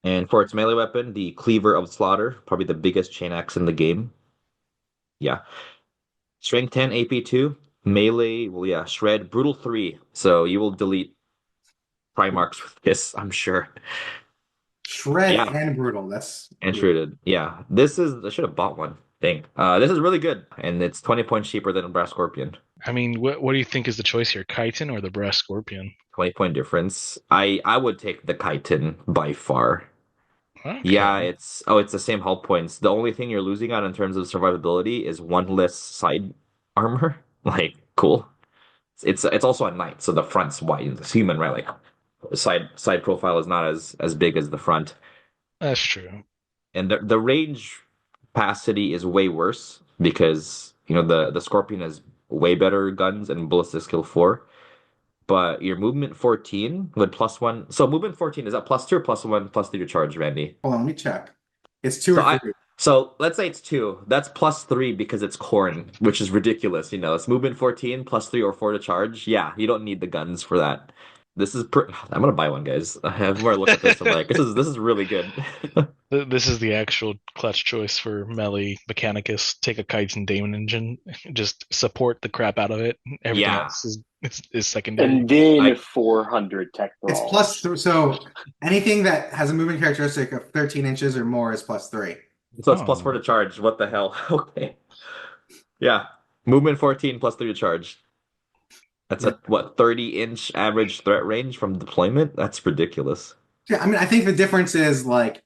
And for its melee weapon, the Cleaver of Slaughter, probably the biggest chain axe in the game. Yeah. Strength 10, AP2, melee, well, yeah, shred, brutal 3. So you will delete Primarchs with this, I'm sure. Shred Yeah, and brutal. That's and beautiful. shredded. Yeah, this is, I should have bought one. Dang. This is really good, and it's 20 points cheaper than a Brass Scorpion. I mean, what do you think is the choice here, chitin or the brass scorpion? 20-point difference. I would take the chitin by far. Okay. Yeah, it's the same health points. The only thing you're losing out in terms of survivability is one less side armor. Like, cool. It's also a knight, so the front's wide. It's human, right? Like side profile is not as big as the front, That's true. and the range capacity is way worse because the Scorpion has way better guns and ballistic skill 4. But your movement 14 with +1. So movement 14 is that +2 or +1 +3 to charge, Randy? Hold on, let me check. It's two So or I three. so let's say it's 2. That's +3 because it's corn, which is ridiculous. It's movement 14 +3 or 4 to charge. Yeah, you don't need the guns for that. I'm gonna buy one, guys. I have more look at this. I'm like, this is really good. This is the actual clutch choice for melee Mechanicus. Take a chitin Damon engine, just support the crap out of it. Everything Yeah. else is secondary. And then I 400 tech It's brawls. so anything that has a movement characteristic of 13 inches or more is +3. so it's +4 Oh, to charge. What the hell? Okay. Yeah. Movement 14 +3 to charge. That's Yeah. a what 30-inch average threat range from deployment? That's ridiculous. Yeah, I mean, I think the difference is like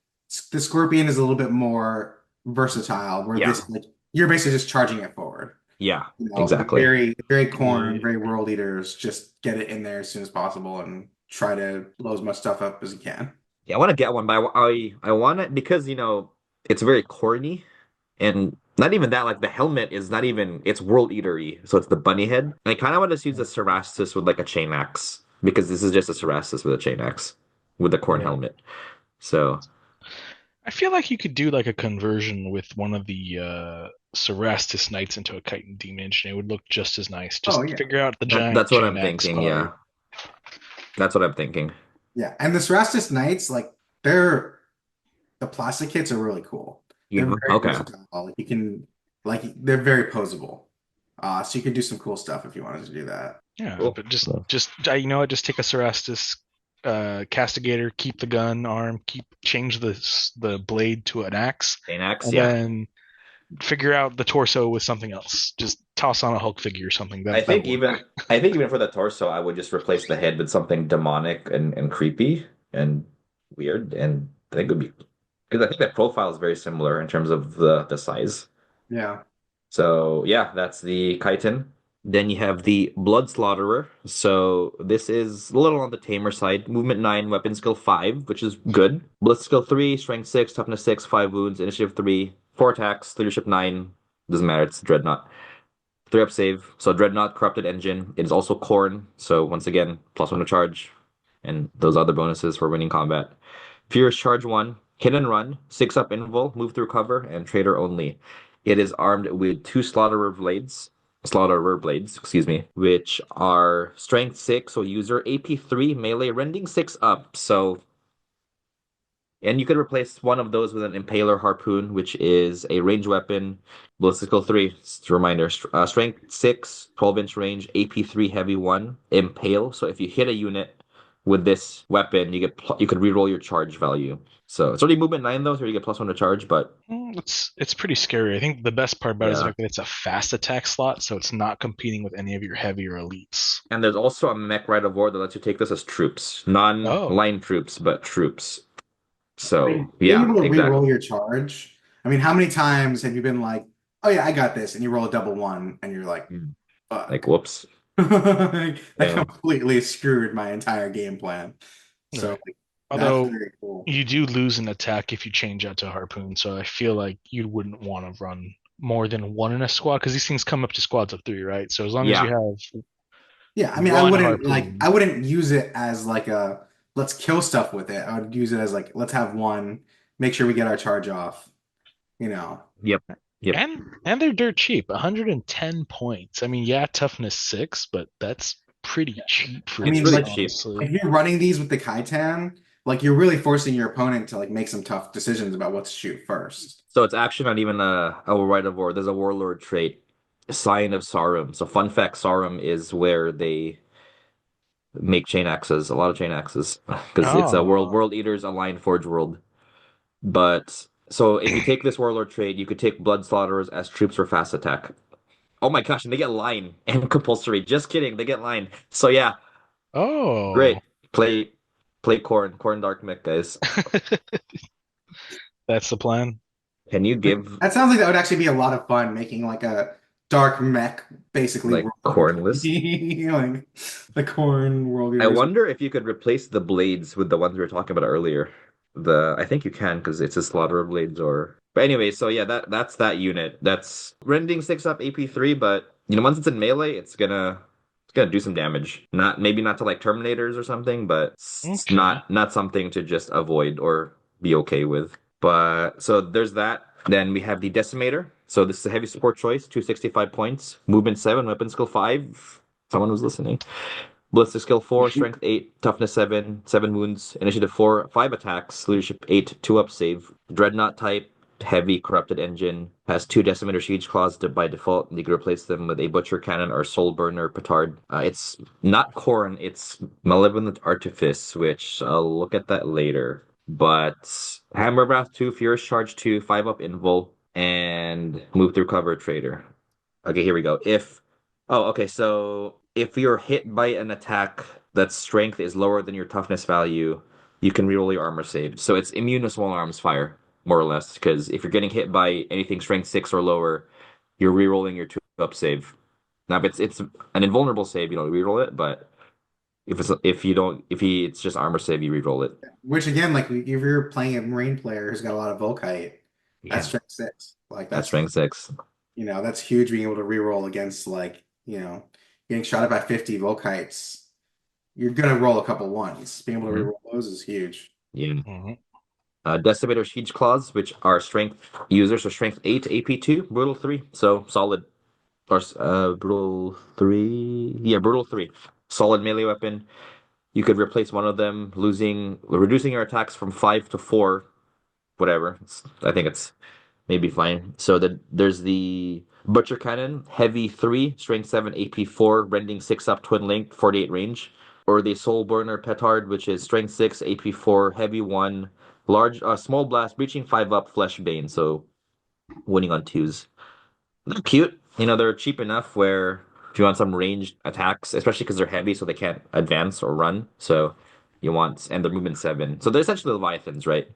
the Scorpion is a little bit more versatile, where Yeah. this like you're basically just charging it forward. Yeah, The exactly. very corn, yeah. very world eaters, just get it in there as soon as possible and try to blow as much stuff up as you can. Yeah, I want to get one, but I want it because it's very corny, and not even that. Like the helmet is not even it's world eatery, so it's the bunny head. And I kind of want to use a Cerastus with like a chain axe because this is just a Cerastus with a chain axe with a corn Yeah. helmet. So I feel like you could do like a conversion with one of the Cerastus Knights into a chitin Demon engine. It would look just as nice. Oh Just yeah. figure out the giant that's what chain I'm axe thinking. part. Yeah, that's what I'm thinking. Yeah. And the Cerastus Knights, like the plastic kits are really cool. They're very Okay. versatile. Like you can they're very posable. So you can do some cool stuff if you wanted to do that. Yeah, Cool. but you know what? Just take a Cerastus castigator, keep the gun arm, change the blade to an axe, Chain axe. and Yeah. then figure out the torso with something else. Just toss on a Hulk figure or something. I That think work. even I think even for the torso, I would just replace the head with something demonic and creepy and weird, and I think it would be because I think that profile is very similar in terms of the size. Yeah. So yeah, that's the chitin. Then you have the Blood Slaughterer. So this is a little on the tamer side. Movement 9, weapon skill 5, which is good. Blitz skill 3, strength 6, toughness 6, 5 wounds, initiative 3, 4 attacks, leadership 9. Doesn't matter, it's Dreadnought. 3 up save. So Dreadnought, Corrupted Engine. It is also Corn. So once again, +1 to charge. And those other bonuses for winning combat. Furious Charge 1, hit and run, 6 up invul, move through cover, and trader only. It is armed with 2 Slaughterer blades, excuse me, which are strength 6, so user AP3, melee, rending 6 up. So, and you could replace one of those with an Impaler Harpoon, which is a range weapon. Ballistical 3, just a reminder, strength 6, 12-inch range, AP3 heavy 1, Impale. So if you hit a unit with this weapon, you could reroll your charge value. So it's already movement 9 though, so you get +1 to charge, but It's pretty scary. I think the best part about it is the yeah. fact that it's a fast attack slot, so it's not competing with any of your heavier elites. And there's also a mech Rite of War that lets you take this as troops, Oh, non-line troops, but troops. I So mean, being yeah, able to exactly. re-roll your charge. I mean, how many times have you been like, "Oh yeah, I got this," and you roll a double one, and you're like, Like "Fuck!" whoops. Like, that Yeah. completely screwed my entire game plan. So right. like, that's Although very cool. you do lose an attack if you change out to harpoon, so I feel like you wouldn't want to run more than one in a squad because these things come up to squads of 3, right? So as long as you Yeah. have Yeah, I mean, one harpoon, I wouldn't use it as like a let's kill stuff with it. I would use it as like let's have one, make sure we get our charge off. You know. Yep. Yep. and they're dirt cheap, 110 points. I mean, yeah, toughness 6, but that's pretty cheap for I It's mean, these, really like cheap. if honestly. you're running these with the Kaitan, like you're really forcing your opponent to like make some tough decisions about what to shoot first. So it's actually not even a right of war. There's a warlord trait, Sign of Sarum. So fun fact, Sarum is where they make chain axes, a lot of chain axes, because it's a Oh, world eaters aligned forge world. But so if you take this warlord trade, you could take blood slaughterers as troops for fast attack. Oh my gosh, and they get line and compulsory. Just kidding, they get line. So yeah, oh, great. Play corn dark mech guys. that's the plan. Can you give That sounds like that would actually be a lot of fun, making like a dark mech, basically like world corn list? like the corn world I eaters. wonder if you could replace the blades with the ones we were talking about earlier. I think you can because it's a slaughter blades or but anyway, so yeah, that's that unit. That's rending 6 up AP3, but once it's in melee, it's gonna do some damage. Not maybe not to like Terminators or something, but it's Okay. not something to just avoid or be okay with. But so there's that. Then we have the Decimator. So this is a heavy support choice, 265 points, movement 7, weapon skill 5. Someone was listening. Ballistic skill 4, strength 8, toughness 7, 7 wounds, initiative 4, 5 attacks, leadership 8, 2 up save. Dreadnought type, heavy corrupted engine, has 2 decimator siege claws by default, and you can replace them with a butcher cannon or soul burner petard. It's not Corn, it's malevolent artifice, which I'll look at that later. But hammer breath 2, furious charge 2, 5 up invul, and move through cover trader. Okay, here we go. Okay, so if you're hit by an attack that strength is lower than your toughness value, you can reroll your armor save. So it's immune to small arms fire, more or less, because if you're getting hit by anything strength 6 or lower, you're rerolling your 2 up save. Now, if it's an invulnerable save, you don't reroll it, but if it's just armor save, you reroll it. Which again, like if you're playing a Marine player who's got a lot of Volkite, that's Yeah, strength 6. Like that's that's strength 6. that's huge being able to reroll against like, getting shot at by 50 Volkites. You're gonna roll a couple ones. Being able to Hmm. reroll those is huge. Yeah. Mhm. Decimator Siege Claws, which are strength users, so strength 8, AP2, brutal 3. So solid. Or brutal 3. Yeah, brutal 3. Solid melee weapon. You could replace one of them, reducing your attacks from 5 to 4, whatever. I think it's maybe fine. So there's the Butcher Cannon, heavy 3, strength 7, AP4, rending 6 up, twin length, 48 range. Or the Soul Burner Petard, which is strength 6, AP4, heavy 1, small blast, breaching 5 up, flesh bane. So winning on 2s. They're cute. They're cheap enough where if you want some ranged attacks, especially because they're heavy, so they can't advance or run. And they're movement 7. So they're essentially Leviathans, right?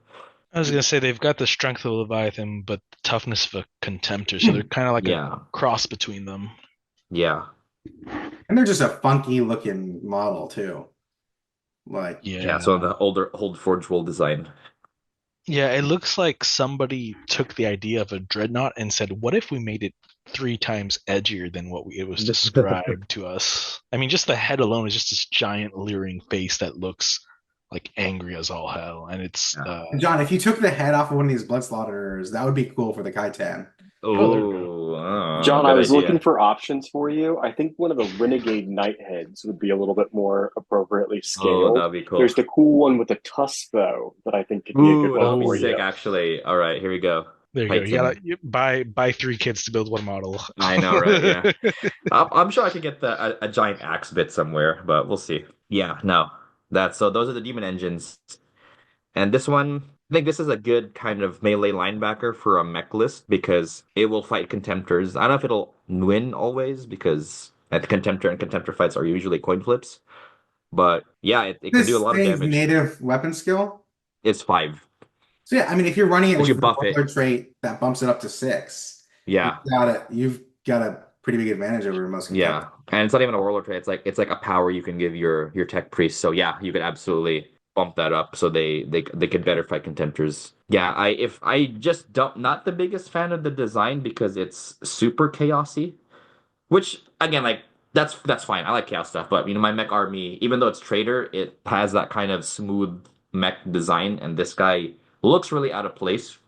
I was gonna say they've got the strength of a Leviathan, but the toughness of a Contemptor, so they're kind of like a Yeah. cross between them. Yeah. And they're just a funky looking model too. Like, Yeah. So Yeah. the older old Forge World design. Yeah, it looks like somebody took the idea of a dreadnought and said, "What if we made it 3 times edgier than what it was described to us?" I mean, just the head alone is just this giant leering face that looks like angry as all hell, and it's Yeah. John, if you took the head off of one of these blood slaughterers, that would be cool for the Kaitan. oh, there we go. Oh, John, I good was looking idea. for options for you. I think one of the Renegade Knight heads would be a little bit more appropriately Oh, scaled. that'd be cool. There's the cool one with the tusk, though, that I think could be a good Ooh, that one would be for Oh, sick, you. actually. All right, here we go. there you go. You gotta Titan. buy 3 kids to build one model. I know, right? Yeah. I'm sure I could get a giant axe bit somewhere, but we'll see. Yeah, no. Those are the demon engines. And this one, I think this is a good kind of melee linebacker for a mech list because it will fight contemptors. I don't know if it'll win always because at the contemptor and contemptor fights are usually coin flips. But yeah, it can do a This lot of thing's damage. native weapon skill. It's 5. So yeah, I mean, if you're running it But you with the buff it. warlord trait that bumps it up to 6, you've Yeah. got it. You've got a pretty big advantage over most contenders. Yeah. And it's not even a warlord trait. It's like a power you can give your tech priest. So yeah, you could absolutely bump that up so they could better fight contemptors. Yeah, I just don't not the biggest fan of the design because it's super chaosy. Which again, like that's fine. I like chaos stuff, but my mech army, even though it's trader, it has that kind of smooth mech design, and this guy looks really out of place.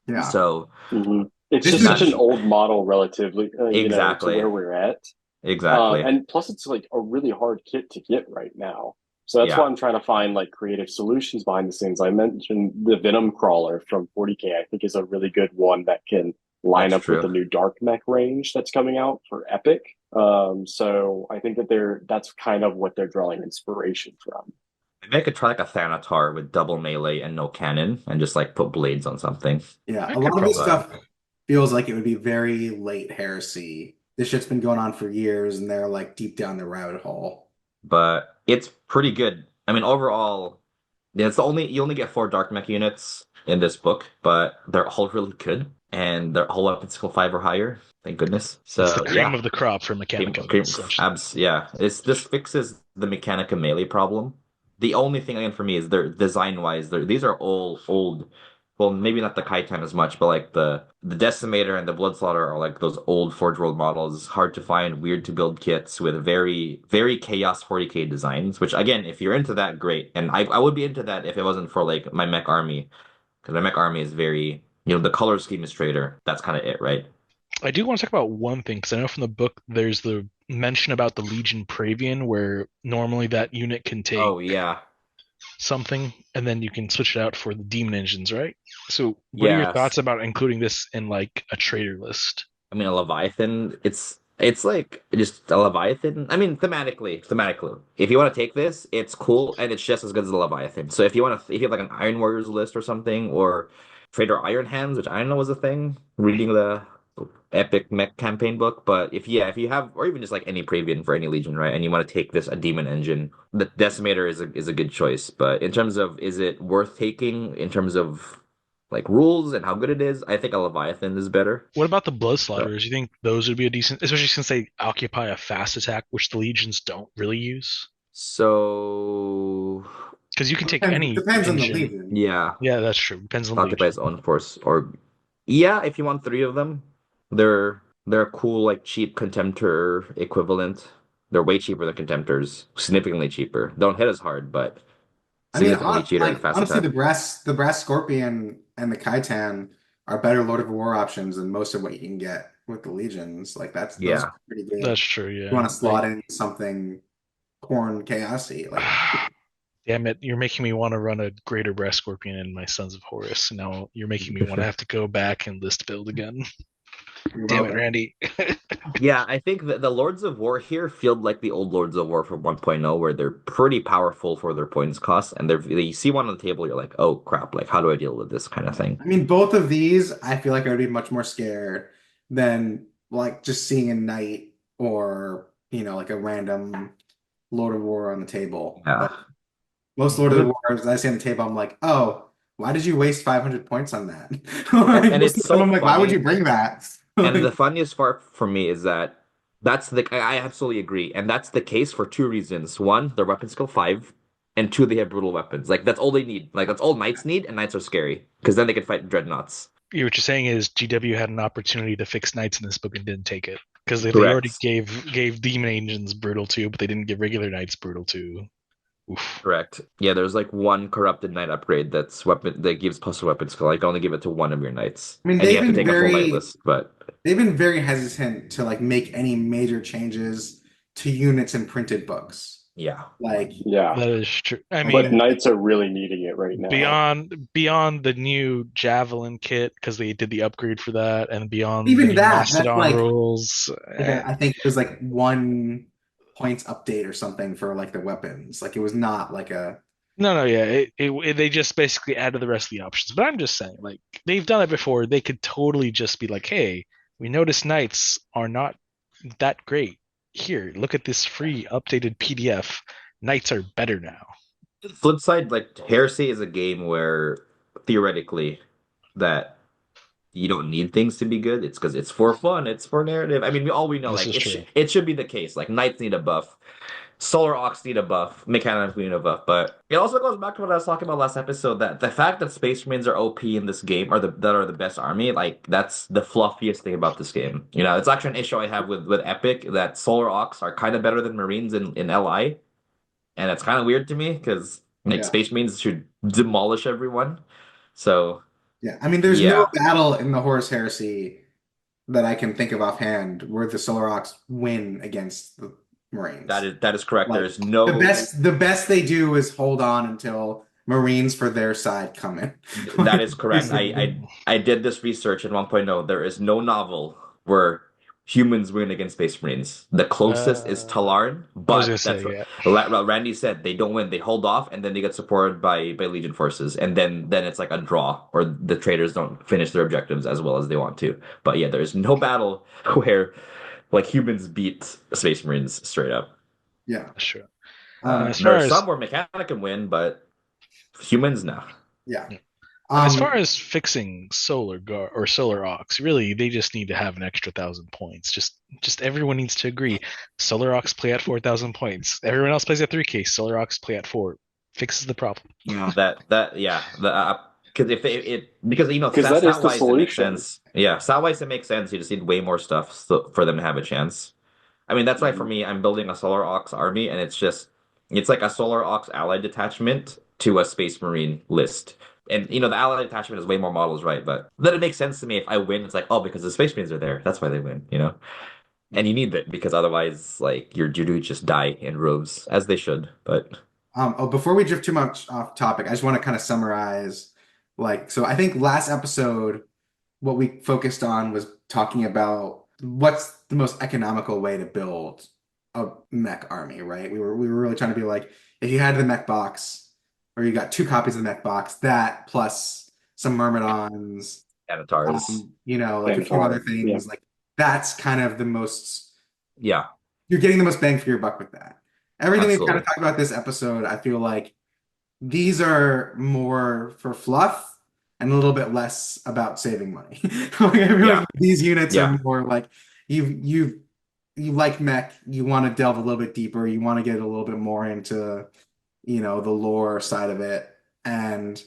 Yeah. So Hmm. It's This just such is an not old model, relatively, to exactly. where we're at. Exactly. And plus, it's like a really hard kit to get right now. So that's why Yeah, I'm trying to find like creative solutions behind the scenes. I mentioned the Venom crawler from 40K. I think is a really good one that can line that's up with true. the new Dark Mech range that's coming out for Epic. So I think that that's kind of what they're drawing inspiration from. Maybe I could try like a Thanatar with double melee and no cannon and just like put blades on something. Yeah, I a could lot of this probably. But stuff feels like it would be very late heresy. This shit's been going on for years, and they're like deep down the rabbit hole. but it's pretty good. I mean, overall, yeah, it's the only you only get four dark mech units in this book, but they're all really good, and they're all up in skill 5 or higher. Thank goodness. It's the So cream yeah, of the crop for cream, Mechanicum, cream, essentially. abs, yeah. It's this fixes the Mechanicum melee problem. The only thing again for me is they're design wise, these are old. Well, maybe not the Kaitan as much, but like the Decimator and the Bloodslaughter are like those old Forge World models. Hard to find, weird to build kits with very chaos 40K designs. Which again, if you're into that, great. And I would be into that if it wasn't for like my mech army, because my mech army is very the color scheme is straighter. That's kind of it, right? I do want to talk about one thing because I know from the book there's the mention about the Legion Praevian, where normally that unit can take Oh yeah, something and then you can switch it out for the demon engines, right? So, what are your yes. thoughts about including this in like a trader list? I mean, a Leviathan, it's like just a Leviathan. I mean, thematically, if you want to take this, it's cool and it's just as good as a Leviathan. So if you want to, if you have like an Iron Warriors list or something, or Trader Iron Hands, which I didn't know was a thing, reading the Epic Mech campaign book. But if you have, or even just like any Praevian for any Legion, right, and you want to take this a Demon Engine, the Decimator is a good choice. But in terms of is it worth taking in terms of like rules and how good it is, I think a Leviathan is better. What about the Blood So, Slaughterers? You think those would be a decent, especially since they occupy a fast attack, which the legions don't really use? so Because you can take any Depends on the engine. Legion. yeah, Yeah, that's true. Depends on the occupy legion. its own force. Or yeah, if you want three of them, they're a cool like cheap contemptor equivalent. They're way cheaper than contemptors, significantly cheaper. Don't hit as hard, but I mean, significantly cheaper in like fast honestly, attack. the brass scorpion and the Kaitan are better Lord of War options than most of what you can get with the legions. Like those are Yeah. pretty good. That's true. You Yeah. want to slot in something corn chaosy, like Damn it! You're making me want to run a Greater Brass Scorpion in my Sons of Horus. Now you're making me want to have to go back and list build again. you're Damn it, welcome. Randy. Yeah, I think that the Lords of War here feel like the old Lords of War from 1.0, where they're pretty powerful for their points cost, and you see one on the table, you're like, oh crap, like how do I deal with this kind of thing? I mean, both of these, I feel like I would be much more scared than like just seeing a knight or like a random Lord of War on the table. Yeah. Like most Lord of the The- Wars I see on the table, I'm like, oh, why did you waste 500 points on that? And Like, and most it's of them, so I'm like, why would you funny. bring that? And the Like, funniest part for me is that I absolutely agree. And that's the case for two reasons. One, their weapon skill 5, and two, they have brutal weapons. Like that's all they need. Like that's all knights need, and knights are scary because then they can fight dreadnoughts. What you're saying is GW had an opportunity to fix knights in this book and didn't take it because they already Correct. gave demon engines brutal too, but they didn't give regular knights brutal too. Oof. Correct. Yeah, there's like one corrupted knight upgrade that's weapon that gives plus a weapon skill. Like only give it to one of your knights. I mean, And you have to take a full knight list, but they've been very hesitant to like make any major changes to units in printed books. yeah. Like Yeah, That is true. I but mean, when Knights are really needing it right now. beyond the new Javelin kit because they did the upgrade for that, and beyond the even new that's Mastodon like rules. I think it was like 1 points update or something for like the weapons. Like it was not like a No, no, yeah. They just basically added the rest of the options. But I'm just saying, like, they've done it before. They could totally just be like, hey, we noticed knights are not that great. Here, look at this free updated PDF. Knights are better now. Flip side, like Heresy is a game where theoretically that you don't need things to be good. It's because it's for fun. It's for narrative. I mean, we know This like is true. it should be the case. Like knights need a buff, Solar Ox need a buff, Mechanicum need a buff. But it also goes back to what I was talking about last episode. That the fact that Space Marines are OP in this game are that are the best army. Like that's the fluffiest thing about this game. It's actually an issue I have with Epic that Solar Ox are kind of better than Marines in LI, and it's kind of weird to me because like yeah. Space Marines should demolish everyone. So Yeah. I mean, there's no yeah, battle in the Horus Heresy that I can think of offhand where the Solar Aux win against the That Marines. is correct. There Like is no the best they do is hold on until Marines for their side come in. That Like, is correct. basically. I did this research in 1.0. There is no novel where humans win against Space Marines. The closest is Uh, Talarn, I was gonna but say, yeah. Randy said they don't win. They hold off, and then they get supported by Legion forces, and then it's like a draw, or the traders don't finish their objectives as well as they want to. But yeah, there is no battle where like humans beat Space Marines straight up. Yeah. Sure. Um, As There far are as some where Mechanicum win, but humans no. yeah. yeah. As far Um, as fixing Solar Guard or Solar Aux, really, they just need to have an extra 1,000 points. Just everyone needs to agree. Solar Aux play at 4,000 points. Everyone else plays at 3K. Solar Aux play at 4. Fixes the problem. Yeah, that yeah, the because if it because because that is stat the wise it makes solution. sense. Yeah, stat wise it makes sense. You just need way more stuff for them to have a chance. I mean, that's why for Mhm. me, I'm building a Solar Aux army, and it's like a Solar Aux allied detachment to a Space Marine list. And the allied detachment is way more models, right? But then it makes sense to me if I win, it's like, oh, because the Space Marines are there. That's why they win. And you need that because otherwise, like your dudes just die in rows, as they should. But before we drift too much off topic, I just want to kind of summarize, so I think last episode, what we focused on was talking about what's the most economical way to build a mech army, right? We were really trying to be like, if you had the mech box, or you got two copies of the mech box, that plus some Myrmidons, Anatars, like a few other Avatar. Yeah. things, like that's kind of the most yeah, you're getting the most bang for your buck with that. Everything we've kind of absolutely. talked about this episode, I feel like these are more for fluff and a little bit less about saving money. Like, I feel Yeah, like these units are yeah. more like you you like mech, you want to delve a little bit deeper, you want to get a little bit more into, the lore side of it. And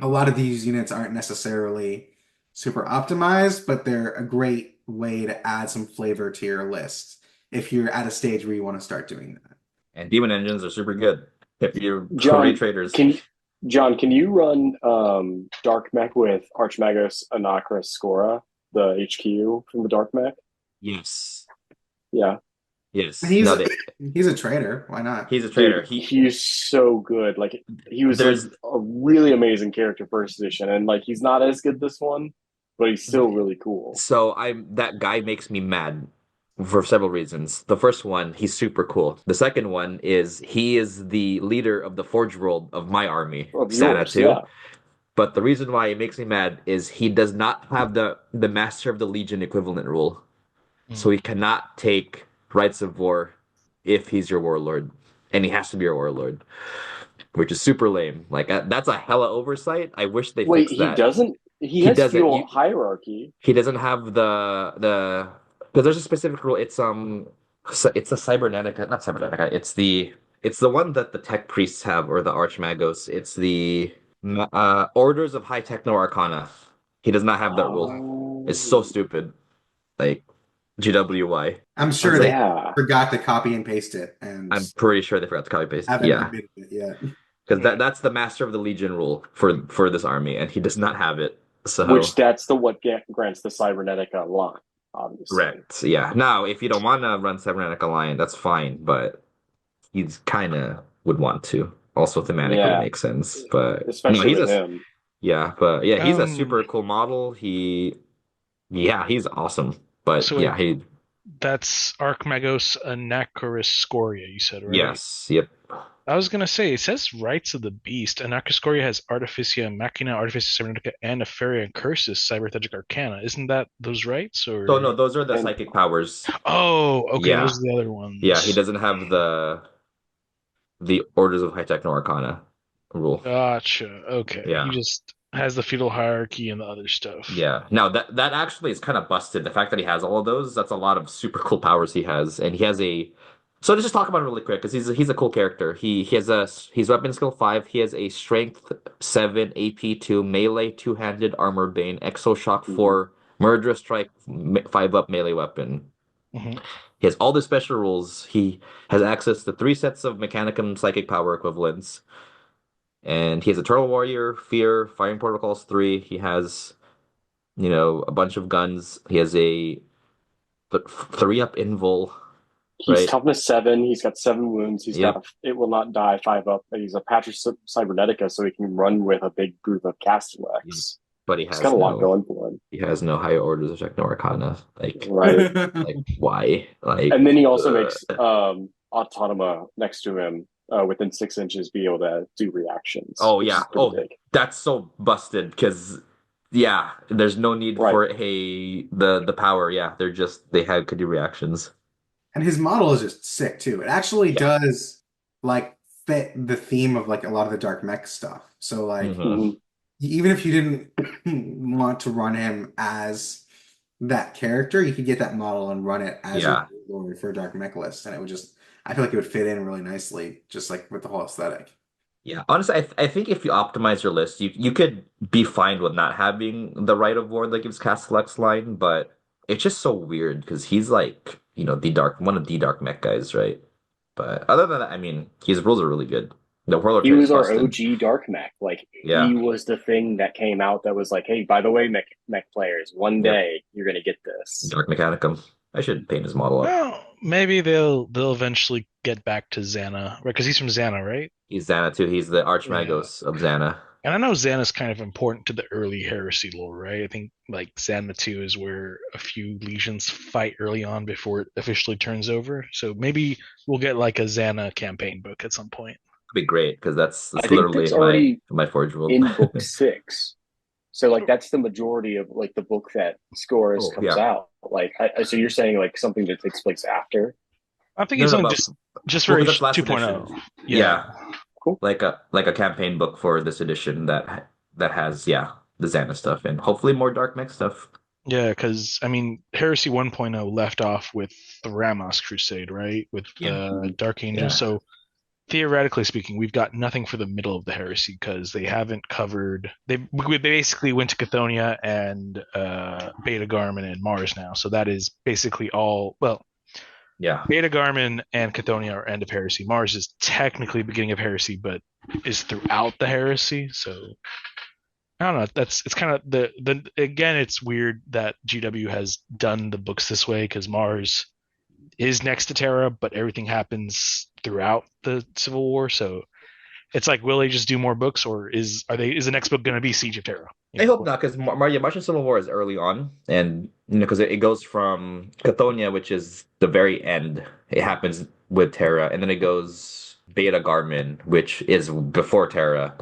a lot of these units aren't necessarily super optimized, but they're a great way to add some flavor to your list if you're at a stage where you want to start doing that. And demon engines are super good if you're ray John, traders. can can you run Dark Mech with Archmagos Anakra Scora, the HQ from the Dark Mech? Yes. Yeah. Yes. He's No, a, he's a trader. Why not? he's a trader. Dude, he's so good. Like he was like There's a really amazing character first edition, and like he's not as good this one, but he's still really cool. so I'm that guy makes me mad for several reasons. The first one, he's super cool. The second one is he is the leader of the Forge World of my army, Of Santa yours, too. yeah. But the reason why it makes me mad is he does not have the Master of the Legion equivalent rule. So Mm. he cannot take rights of war if he's your warlord. And he has to be your warlord, which is super lame. Like that's a hella oversight. I wish they Wait, fixed he that. doesn't. He He has doesn't. feudal hierarchy. He doesn't have the because there's a specific rule. It's a cybernetica, not cybernetica. It's the one that the tech priests have or the archmagos. It's the orders of high techno arcana. He does not have that rule. It's so Oh, stupid. Like GWY. I'm It's sure they like yeah. forgot to copy and paste it and I'm pretty sure they forgot to copy paste. haven't Yeah, admitted it yet. because Right. that's the Master of the Legion rule for this army, and he does not have it. Which So that's the what grants the Cybernetica line, obviously. correct. Yeah. Now, if you don't want to run Cybernetic Alliance, that's fine, but he's kind of would want to. Also, thematically Yeah, makes sense. But no, especially with him. he's a Um, super cool model. Yeah, he's awesome. But so wait, yeah, that's Archmagos Anacryscoria, you said, right? yes, yep. I was gonna say, it says Rights of the Beast. Anacryscoria has Artificia, Machina, Artificia Cybernetica, and Nefaria and Cursus, Cyberthetic Arcana. Isn't that those rights, So or? no, those are the And psychic powers. Oh, okay, those Yeah, are the other yeah. He ones. doesn't have the Orders of High Techno Arcana rule. Gotcha. Okay, he Yeah. just has the feudal hierarchy and the other stuff. Yeah. Now that actually is kind of busted. The fact that he has all of those, that's a lot of super cool powers he has, and he has a. So let's just talk about him really quick because he's a cool character. He's weapon skill 5. He has a strength 7, AP 2, melee 2-handed armor bane, exo shock mhm. 4, murderous strike 5 up melee weapon. Hmm. He has all the special rules. He has access to 3 sets of Mechanicum psychic power equivalents, and he has Eternal Warrior, Fear, Firing Protocols 3. He has a bunch of guns. He has a 3-up invul, He's right? toughness 7. He's got 7 wounds. He's got Yep. a it will not die 5-up. He's a Patch Cybernetica, so he can run with a big group of Yep. Castellax. But he He's got has a lot no going for him, he has no higher orders of Techno Arcana. right? Why? And then he also makes Autonoma next to him within 6 inches be able to do reactions, Oh which yeah. is pretty Oh, big, that's so busted because yeah, there's no need right? for the power. Yeah, they have could do reactions. And his model is just sick too. It actually Yeah. does like fit the theme of like a lot of the dark mech stuff. So like Hmm. Hmm. even if you didn't want to run him as that character, you could get that model and run it as your Yeah. lord for a dark mech list, and it would just I feel like it would fit in really nicely, just like with the whole aesthetic. Yeah, honestly, I think if you optimize your list, you could be fine with not having the Right of War that gives Castellax line, but it's just so weird because he's like, the dark one of the dark mech guys, right? But other than that, I mean, his rules are really good. The Whirler He trait is was our busted. OG Dark Mech. Like Yeah. he was the thing that came out that was like, hey, by the way, mech players, one Yep. day you're gonna get this. Dark Mechanicum. I should paint his model up. Well, maybe they'll eventually get back to Xana, right? Because he's from Xana, right? He's Xana too. He's the Yeah. Archmagos of Xana. And I know Xana's kind of important to the early heresy lore, right? I think like Xana 2 is where a few legions fight early on before it officially turns over. So maybe we'll get like a Xana campaign book at some point. That'd be great because I that's think literally that's my already my forge world. in book 6. So like that's the majority of like the book that Scourge Oh comes yeah. out. Like so you're saying like something that takes place after. I think No, it's no, only but just well, for because that's H last 2.0. edition. Yeah. Yeah, Cool. like a campaign book for this edition that has the Xana stuff and hopefully more Dark Mech stuff. Yeah, because I mean, Heresy 1.0 left off with the Ramos Crusade, right? With Yeah, the Dark Angels. yeah, So theoretically speaking, we've got nothing for the middle of the Heresy because they haven't covered. They basically went to Chthonia and Beta Garmin and Mars now. So that is basically all. Well, yeah. Beta Garmin and Chthonia are end of Heresy. Mars is technically beginning of Heresy, but is throughout the Heresy. So I don't know. It's kind of the again. It's weird that GW has done the books this way because Mars is next to Terra, but everything happens throughout the Civil War. So it's like, will they just do more books, or is the next book going to be Siege of Terra? I hope not, because Martian Civil War is early on, and because it goes from Chthonia, which is the very end. It happens with Terra, and then it goes Beta Garmin, which is before Terra.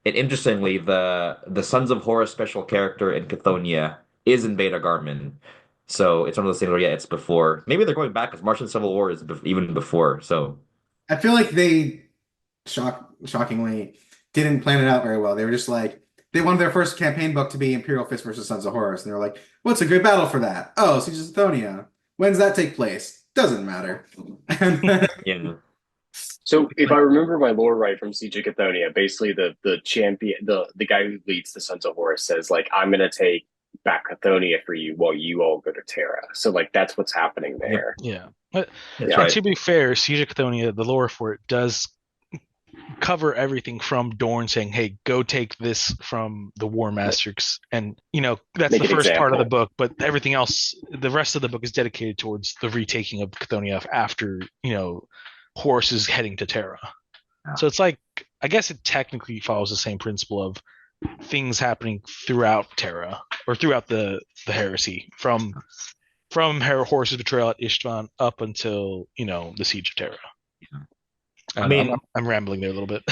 And interestingly, the Sons of Horus special character in Chthonia is in Beta Garmin. So it's one of those things where, yeah, it's before. Maybe they're going back because Martian Civil War is even before. So, I feel like they shockingly didn't plan it out very well. They were just like they wanted their first campaign book to be Imperial Fist versus Sons of Horus, and they were like, "What's a good battle for that?" Oh, Siege of Lithonia. When's that take place? Doesn't matter. And then, yeah. So if I remember my lore right from Siege of Chthonia, basically the champion, the guy who leads the Sons of Horus says like, I'm gonna take back Chthonia for you while you all go to Terra. So like that's what's happening Yep. there. Yeah. But That's Yeah. and right. to be fair, Siege of Chthonia, the lore for it does cover everything from Dorn saying, "Hey, go take this from the War Masters," and that's Make the an first part of the example. book. But everything else, the rest of the book is dedicated towards the retaking of Chthonia after Horus is heading to Terra. Yeah. So it's like, I guess it technically follows the same principle of things happening throughout Terra or throughout the heresy from Horus's betrayal at Istvan up until the siege of Terra. I I don't know, mean, I'm rambling there a little bit.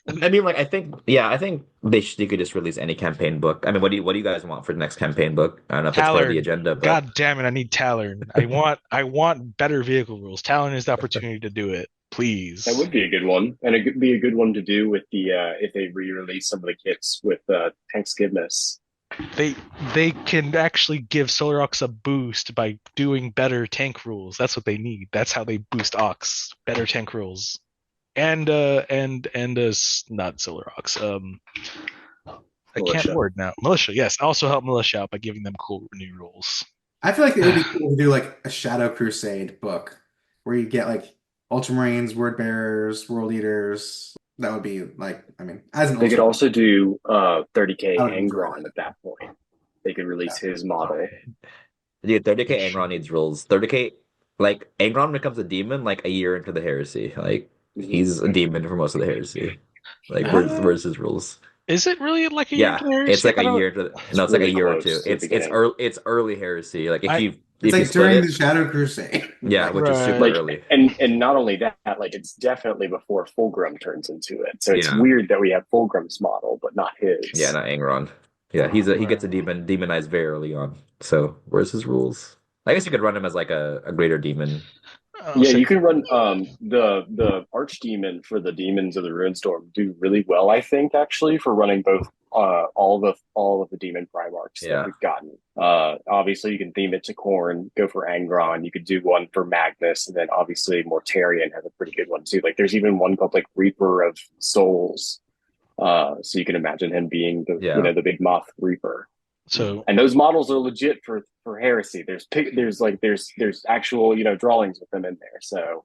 like I think they could just release any campaign book. I mean, what do you guys want for the next campaign book? I don't know if it's part of the Talon, agenda, but God damn it, I need Talon. I want better vehicle rules. Talon is the opportunity to do it. That Please. would be a good one, and it would be a good one to do with the if they re-release some of the kits with Tank Skidness. They they can actually give Solar Ox a boost by doing better tank rules. That's what they need. That's how they boost Ox. Better tank rules. And not Solar Ox. I can't militia. word now. Militia, yes. Also help Militia out by giving them cool new rules. I feel like it would be cool to do like a Shadow Crusade book where you get like Ultramarines, Word Bearers, World Eaters. That would be like, I mean, as an They could Ultramarine, also do that 30K would enjoy Hangron that. at that point. they could release his model. Dude, 30k Interesting. Angron needs rules. 30k, like Angron becomes a demon like a year into the heresy. Like Mhm. he's a demon for most of the heresy. Like Uh, where's his rules? is it really like a year Yeah, into the it's heresy? I like a thought year to It's no, it's like a really year or two. close to the beginning. It's early heresy. Like I It's if you like split during the it, Shadow Crusade. yeah, Like, which is super right. Like, early. and not only that, like it's definitely before Fulgrim turns into it. So it's Yeah, weird that we have Fulgrim's model, but not yeah, his. not Angron. Yeah, he gets Right. demonized very early on. So where's his rules? I guess you could run him as like a greater demon. I'll Yeah, say you can run the archdemon for the demons of the Ruinstorm do really well, I think, actually, for running both all of the demon primarchs that Yeah, we've gotten. Obviously you can theme it to Khorne, go for Angron, you could do one for Magnus, and then obviously Mortarion has a pretty good one too. Like there's even one called like Reaper of Souls. So you can imagine him being yeah. the big moth reaper. so. And those models are legit for heresy. There's actual drawings with them in there. So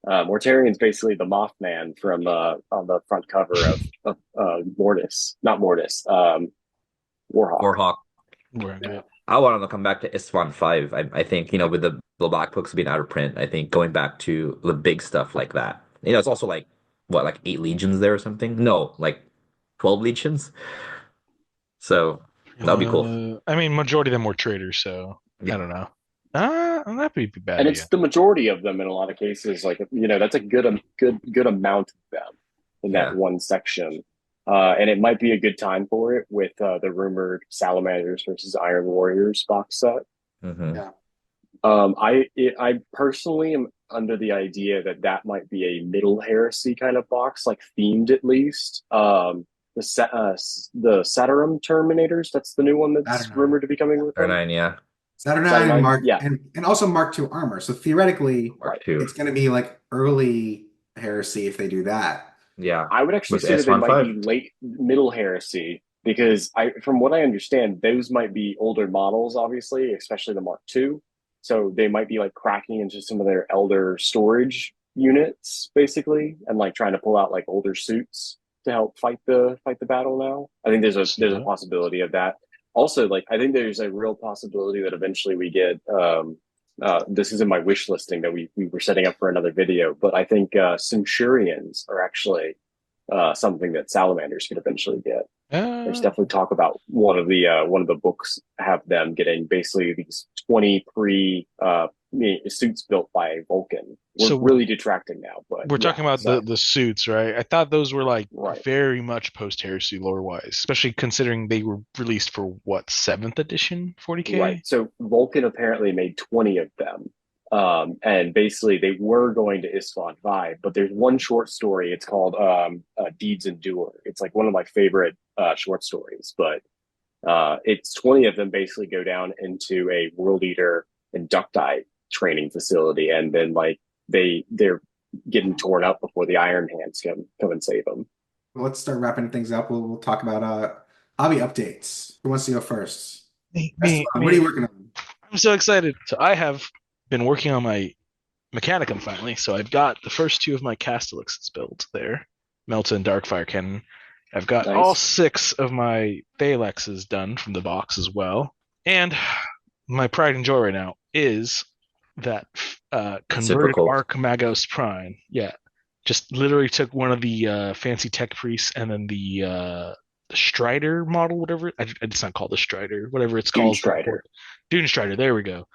Mortarion's basically the Mothman from on the front cover of Mortis, not Mortis, Warhawk. Warhawk. Right, yeah. I want to come back to Isstvan 5. I think, with the black books being out of print, I think going back to the big stuff like that. It's also like, what, like 8 legions there or something? No, like 12 legions. So that would be cool. I mean, majority of them were traders, so I Yeah. don't know. That would be bad And it's again. the majority of them in a lot of cases. Like that's a good amount of them in that Yeah. one section. And it might be a good time for it with the rumored Salamanders versus Iron Warriors box set. Hmm. yeah. I personally am under the idea that that might be a middle heresy kind of box, like themed at least. The Saturn Terminators, that's the new one that's Saturnine. rumored to be coming with Or them. 9, yeah. Saturnine and Saturnine, Mark yeah, and also Mark II armor. So theoretically, Mark right. II. it's going to be like early heresy if they do that. Yeah. I would actually With say that they S1 might 5. be late middle heresy because from what I understand, those might be older models, obviously, especially the Mark II. So they might be like cracking into some of their elder storage units, basically, and like trying to pull out like older suits to help fight the battle now. I think See there's a that? possibility of that. Also, like I think there's a real possibility that eventually we get this is in my wish listing that we were setting up for another video, but I think Centurions are actually something that salamanders could eventually get. There's Uh, definitely talk about one of the books have them getting basically these 20 pre suits built by Vulcan. We're so really detracting now, but we're yeah, talking about so the suits, right? I thought those were like right, very much post heresy lore wise, especially considering they were released for what, seventh edition 40K? right. So Vulcan apparently made 20 of them. And basically they were going to Isfahan 5, but there's one short story. It's called Deeds Endure. It's like one of my favorite short stories, but it's 20 of them basically go down into a World Eater inductite training facility, and then like they're getting torn up before the Iron Hands come and save them. Well, let's start wrapping things up. We'll talk about hobby updates. Who wants to go first? Me, me, Esteban, what are me. you working on? I'm so excited. So I have been working on my Mechanicum finally. So I've got the first two of my Castellixes built there, Melta and Darkfire Cannon. I've got all Nice. 6 of my Thalexes done from the box as well. And my pride and joy right now is that That's super converted cool. Arc Magos Prime. Yeah. Just literally took one of the fancy tech priests and then the Strider model, whatever. It's not called the Strider, whatever it's Dune called for Strider. Dune Strider. There we go,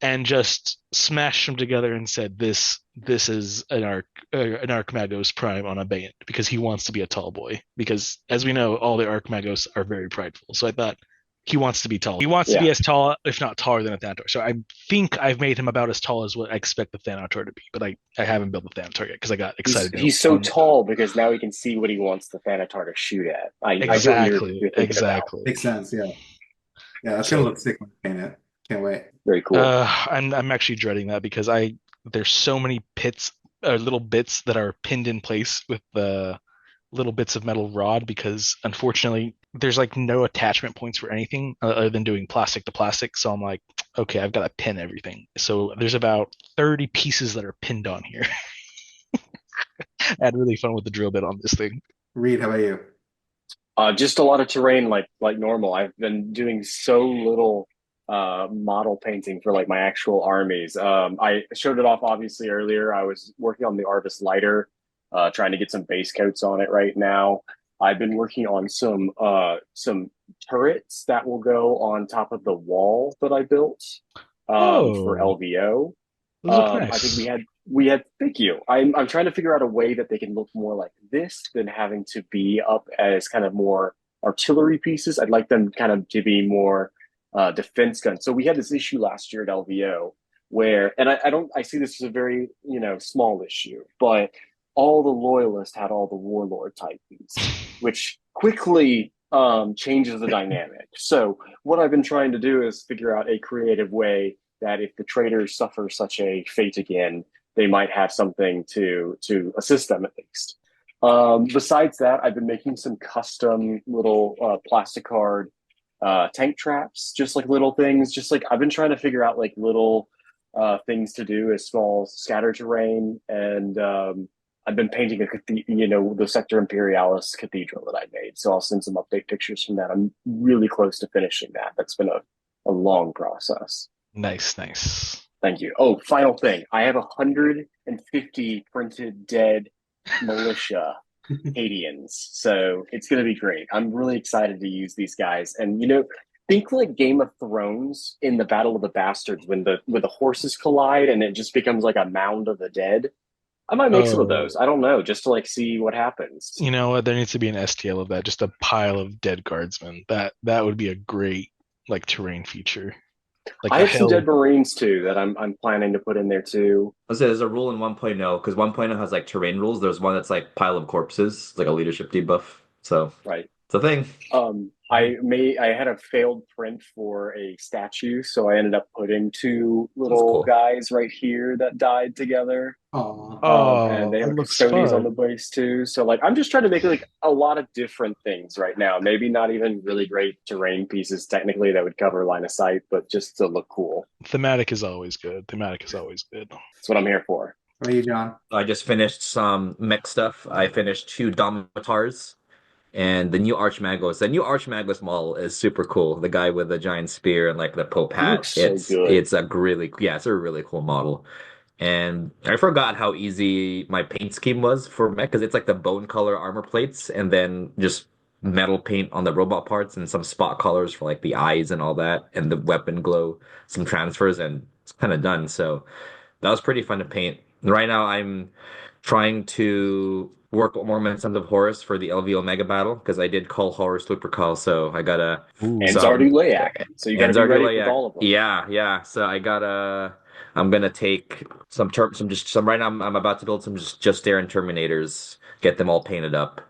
and just smashed them together and said this is an Archmagos Prime on a band because he wants to be a tall boy, because as we know all the Archmagos are very prideful, so I thought he wants to be tall. He wants to Yeah. be as tall, if not taller, than a Thanator. So I think I've made him about as tall as what I expect the Thanator to be, but I haven't built the Thanator yet because I got excited. He's so tall because now he can see what he wants the Thanatar to shoot at. I get what you're thinking about. Makes sense, yeah. Yeah, that's gonna So look sick when you paint it. Can't wait. Very cool. I'm actually dreading that because there's so many pits little bits that are pinned in place with the little bits of metal rod, because unfortunately there's like no attachment points for anything other than doing plastic to plastic. So I'm like, okay, I've got to pin everything. So there's about 30 pieces that are pinned on here. I had really fun with the drill bit on this thing. Reed, how about you? Just a lot of terrain, like normal. I've been doing so little model painting for like my actual armies. I showed it off obviously earlier. I was working on the Arvis lighter, trying to get some base coats on it right now. I've been working on some turrets that will go on top of the wall that I built for Oh, LVO. those look I think nice. we had thank you. I'm trying to figure out a way that they can look more like this than having to be up as kind of more artillery pieces. I'd like them kind of to be more defense guns. So we had this issue last year at LVO where, and I don't, I see this as a very, small issue, but all the loyalists had all the warlord titans, which quickly changes the dynamic. So what I've been trying to do is figure out a creative way that if the traders suffer such a fate again, they might have something to assist them at least. Besides that, I've been making some custom little plastic card tank traps, just like little things. Just like I've been trying to figure out like little things to do as small scatter terrain, and I've been painting the Sector Imperialis cathedral that I made. So I'll send some update pictures from that. I'm really close to finishing that. That's been a long process. Nice, nice. Thank you. Oh, final thing. I have 150 printed dead militia Hadians. So it's going to be great. I'm really excited to use these guys. And, think like Game of Thrones in the Battle of the Bastards when the horses collide and it just becomes like a mound of the dead. I might make some of Oh, those. I don't know, just to like see what happens. you know what? There needs to be an STL of that, just a pile of dead guardsmen. That would be a great like terrain feature, like I a have some dead hill. Marines too that I'm planning to put in there too. Let's say there's a rule in 1.0 because 1.0 has like terrain rules. There's one that's like pile of corpses, like a leadership debuff. So Right. it's a thing. I had a failed print for a statue, so I ended up putting two That's little cool. guys right here that died together. Oh, And Oh, they that have a looks custodians on fun. the base too. So like I'm just trying to make like a lot of different things right now. Maybe not even really great terrain pieces technically that would cover line of sight, but just to look cool. Thematic is always good. Thematic is always good. That's what I'm here for. what are you, John? I just finished some mech stuff. I finished two Domitars and the new Archmagos. The new Archmagos model is super cool. The guy with the giant spear and like the Pope He hat. looks so It's good. a really yeah, it's a really cool model. And I forgot how easy my paint scheme was for mech because it's like the bone color armor plates and then just metal paint on the robot parts and some spot colors for like the eyes and all that and the weapon glow, some transfers and it's kind of done. So that was pretty fun to paint. Right now I'm trying to work more momentum of Horus for the LVO Mega Battle because I did call Horus Lupercal, so I gotta And Ooh. so Zardu Layak. So you got and to be ready with Zardulayak. all of them. Yeah, yeah. So I'm gonna take some right now I'm about to build some just Aaron Terminators, get them all painted up,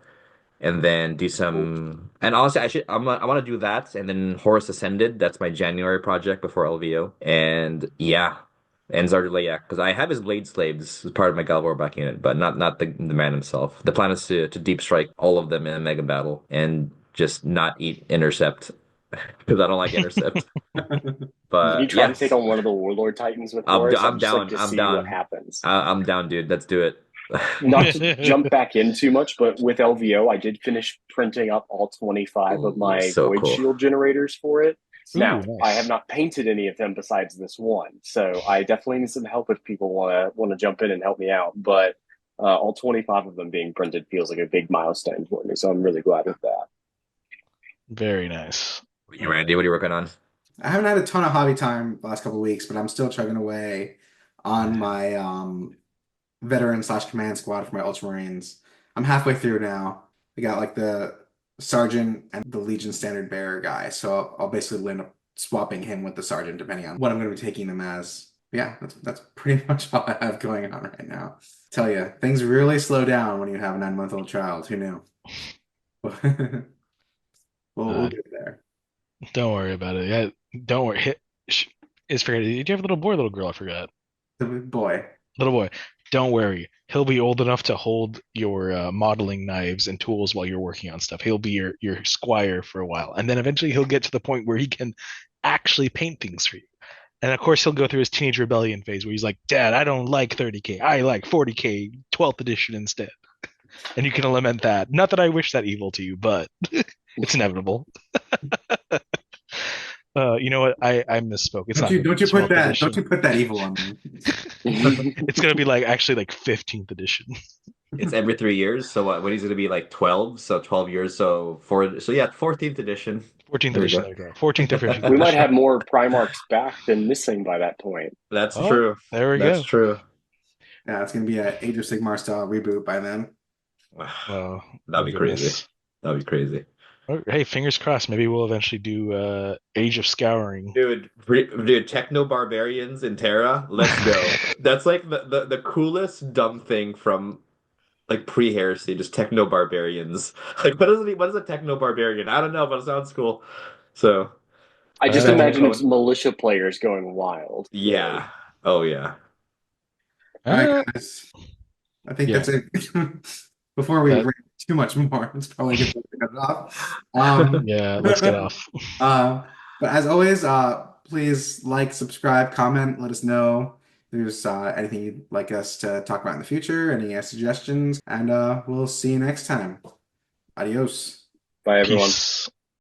and then do Cool. some and honestly I want to do that and then Horus Ascended. That's my January project before LVO. And yeah. And Zardulayak, because I have his Blade Slaves as part of my Galvor back unit, but not the man himself. The plan is to deep strike all of them in a mega battle and just not eat intercept because I don't like intercept. Can you But try to take yes, on one of the Warlord Titans with Horus? I'd I'm just like down. to I'm see what down. happens. I'm down, dude. Let's do it. Not to jump back in too much, but with LVO, I did finish printing up all 25 of Ooh, my so Void cool. Shield generators for it. Ooh, Now, I have nice. not painted any of them besides this one, so I definitely need some help if people want to jump in and help me out. But all 25 of them being printed feels like a big milestone for me, so I'm really glad with that. Very nice. You, Randy, what are you working on? I haven't had a ton of hobby time the last couple of weeks, but I'm still chugging away on my veteran slash command squad for my Ultramarines. I'm halfway through now. We got like the sergeant and the Legion standard bearer guy, so I'll basically end up swapping him with the sergeant depending on what I'm going to be taking them as. Yeah, that's pretty much all I have going on right now. Tell you, things really slow down when you have a 9-month-old child. Who knew? We'll Uh, get there. don't worry about it. Yeah, don't worry. Is forget. Did you have a little boy, or little girl? I forgot. The boy. Little boy. Don't worry. He'll be old enough to hold your modeling knives and tools while you're working on stuff. He'll be your squire for a while, and then eventually he'll get to the point where he can actually paint things for you. And of course, he'll go through his teenage rebellion phase where he's like, "Dad, I don't like 30K. I like 40K, 12th edition instead." and you can lament that. Not that I wish that evil to you, but it's inevitable. You know what? I misspoke. It's Don't not you going to don't be you put 12th that don't edition. you put that evil on me. It's going to be like actually like 15th edition. It's every 3 years. So what? When he's gonna be like 12, so 12 years. So four. So yeah, 14th edition. 14th There we edition. go. There you go. 14th or 15th We might edition. have more Primarchs back than missing by that point. That's Oh, true. there we That's go. true. Yeah, it's gonna be a Age of Sigmar style reboot by then. Oh, That'd oh be crazy. goodness. That'd be crazy. Oh, hey, fingers crossed. Maybe we'll eventually do Age of Scouring. Dude, techno barbarians in Terra, let's go. That's like the coolest dumb thing from like pre-heresy, just techno barbarians. Like what is a techno barbarian? I don't know, but it sounds cool. So I just imagine Uh, imagine it's going, militia players going wild. Really. yeah. Oh yeah. All right, uh, guys. I think yeah. that's it. Before we That rant too much more, it's probably a good place to cut it off. Um, yeah. Let's get off. uh, but as always, please like, subscribe, comment, let us know if there's anything you'd like us to talk about in the future, any suggestions, and we'll see you next time. Adios. Bye, everyone. Peace.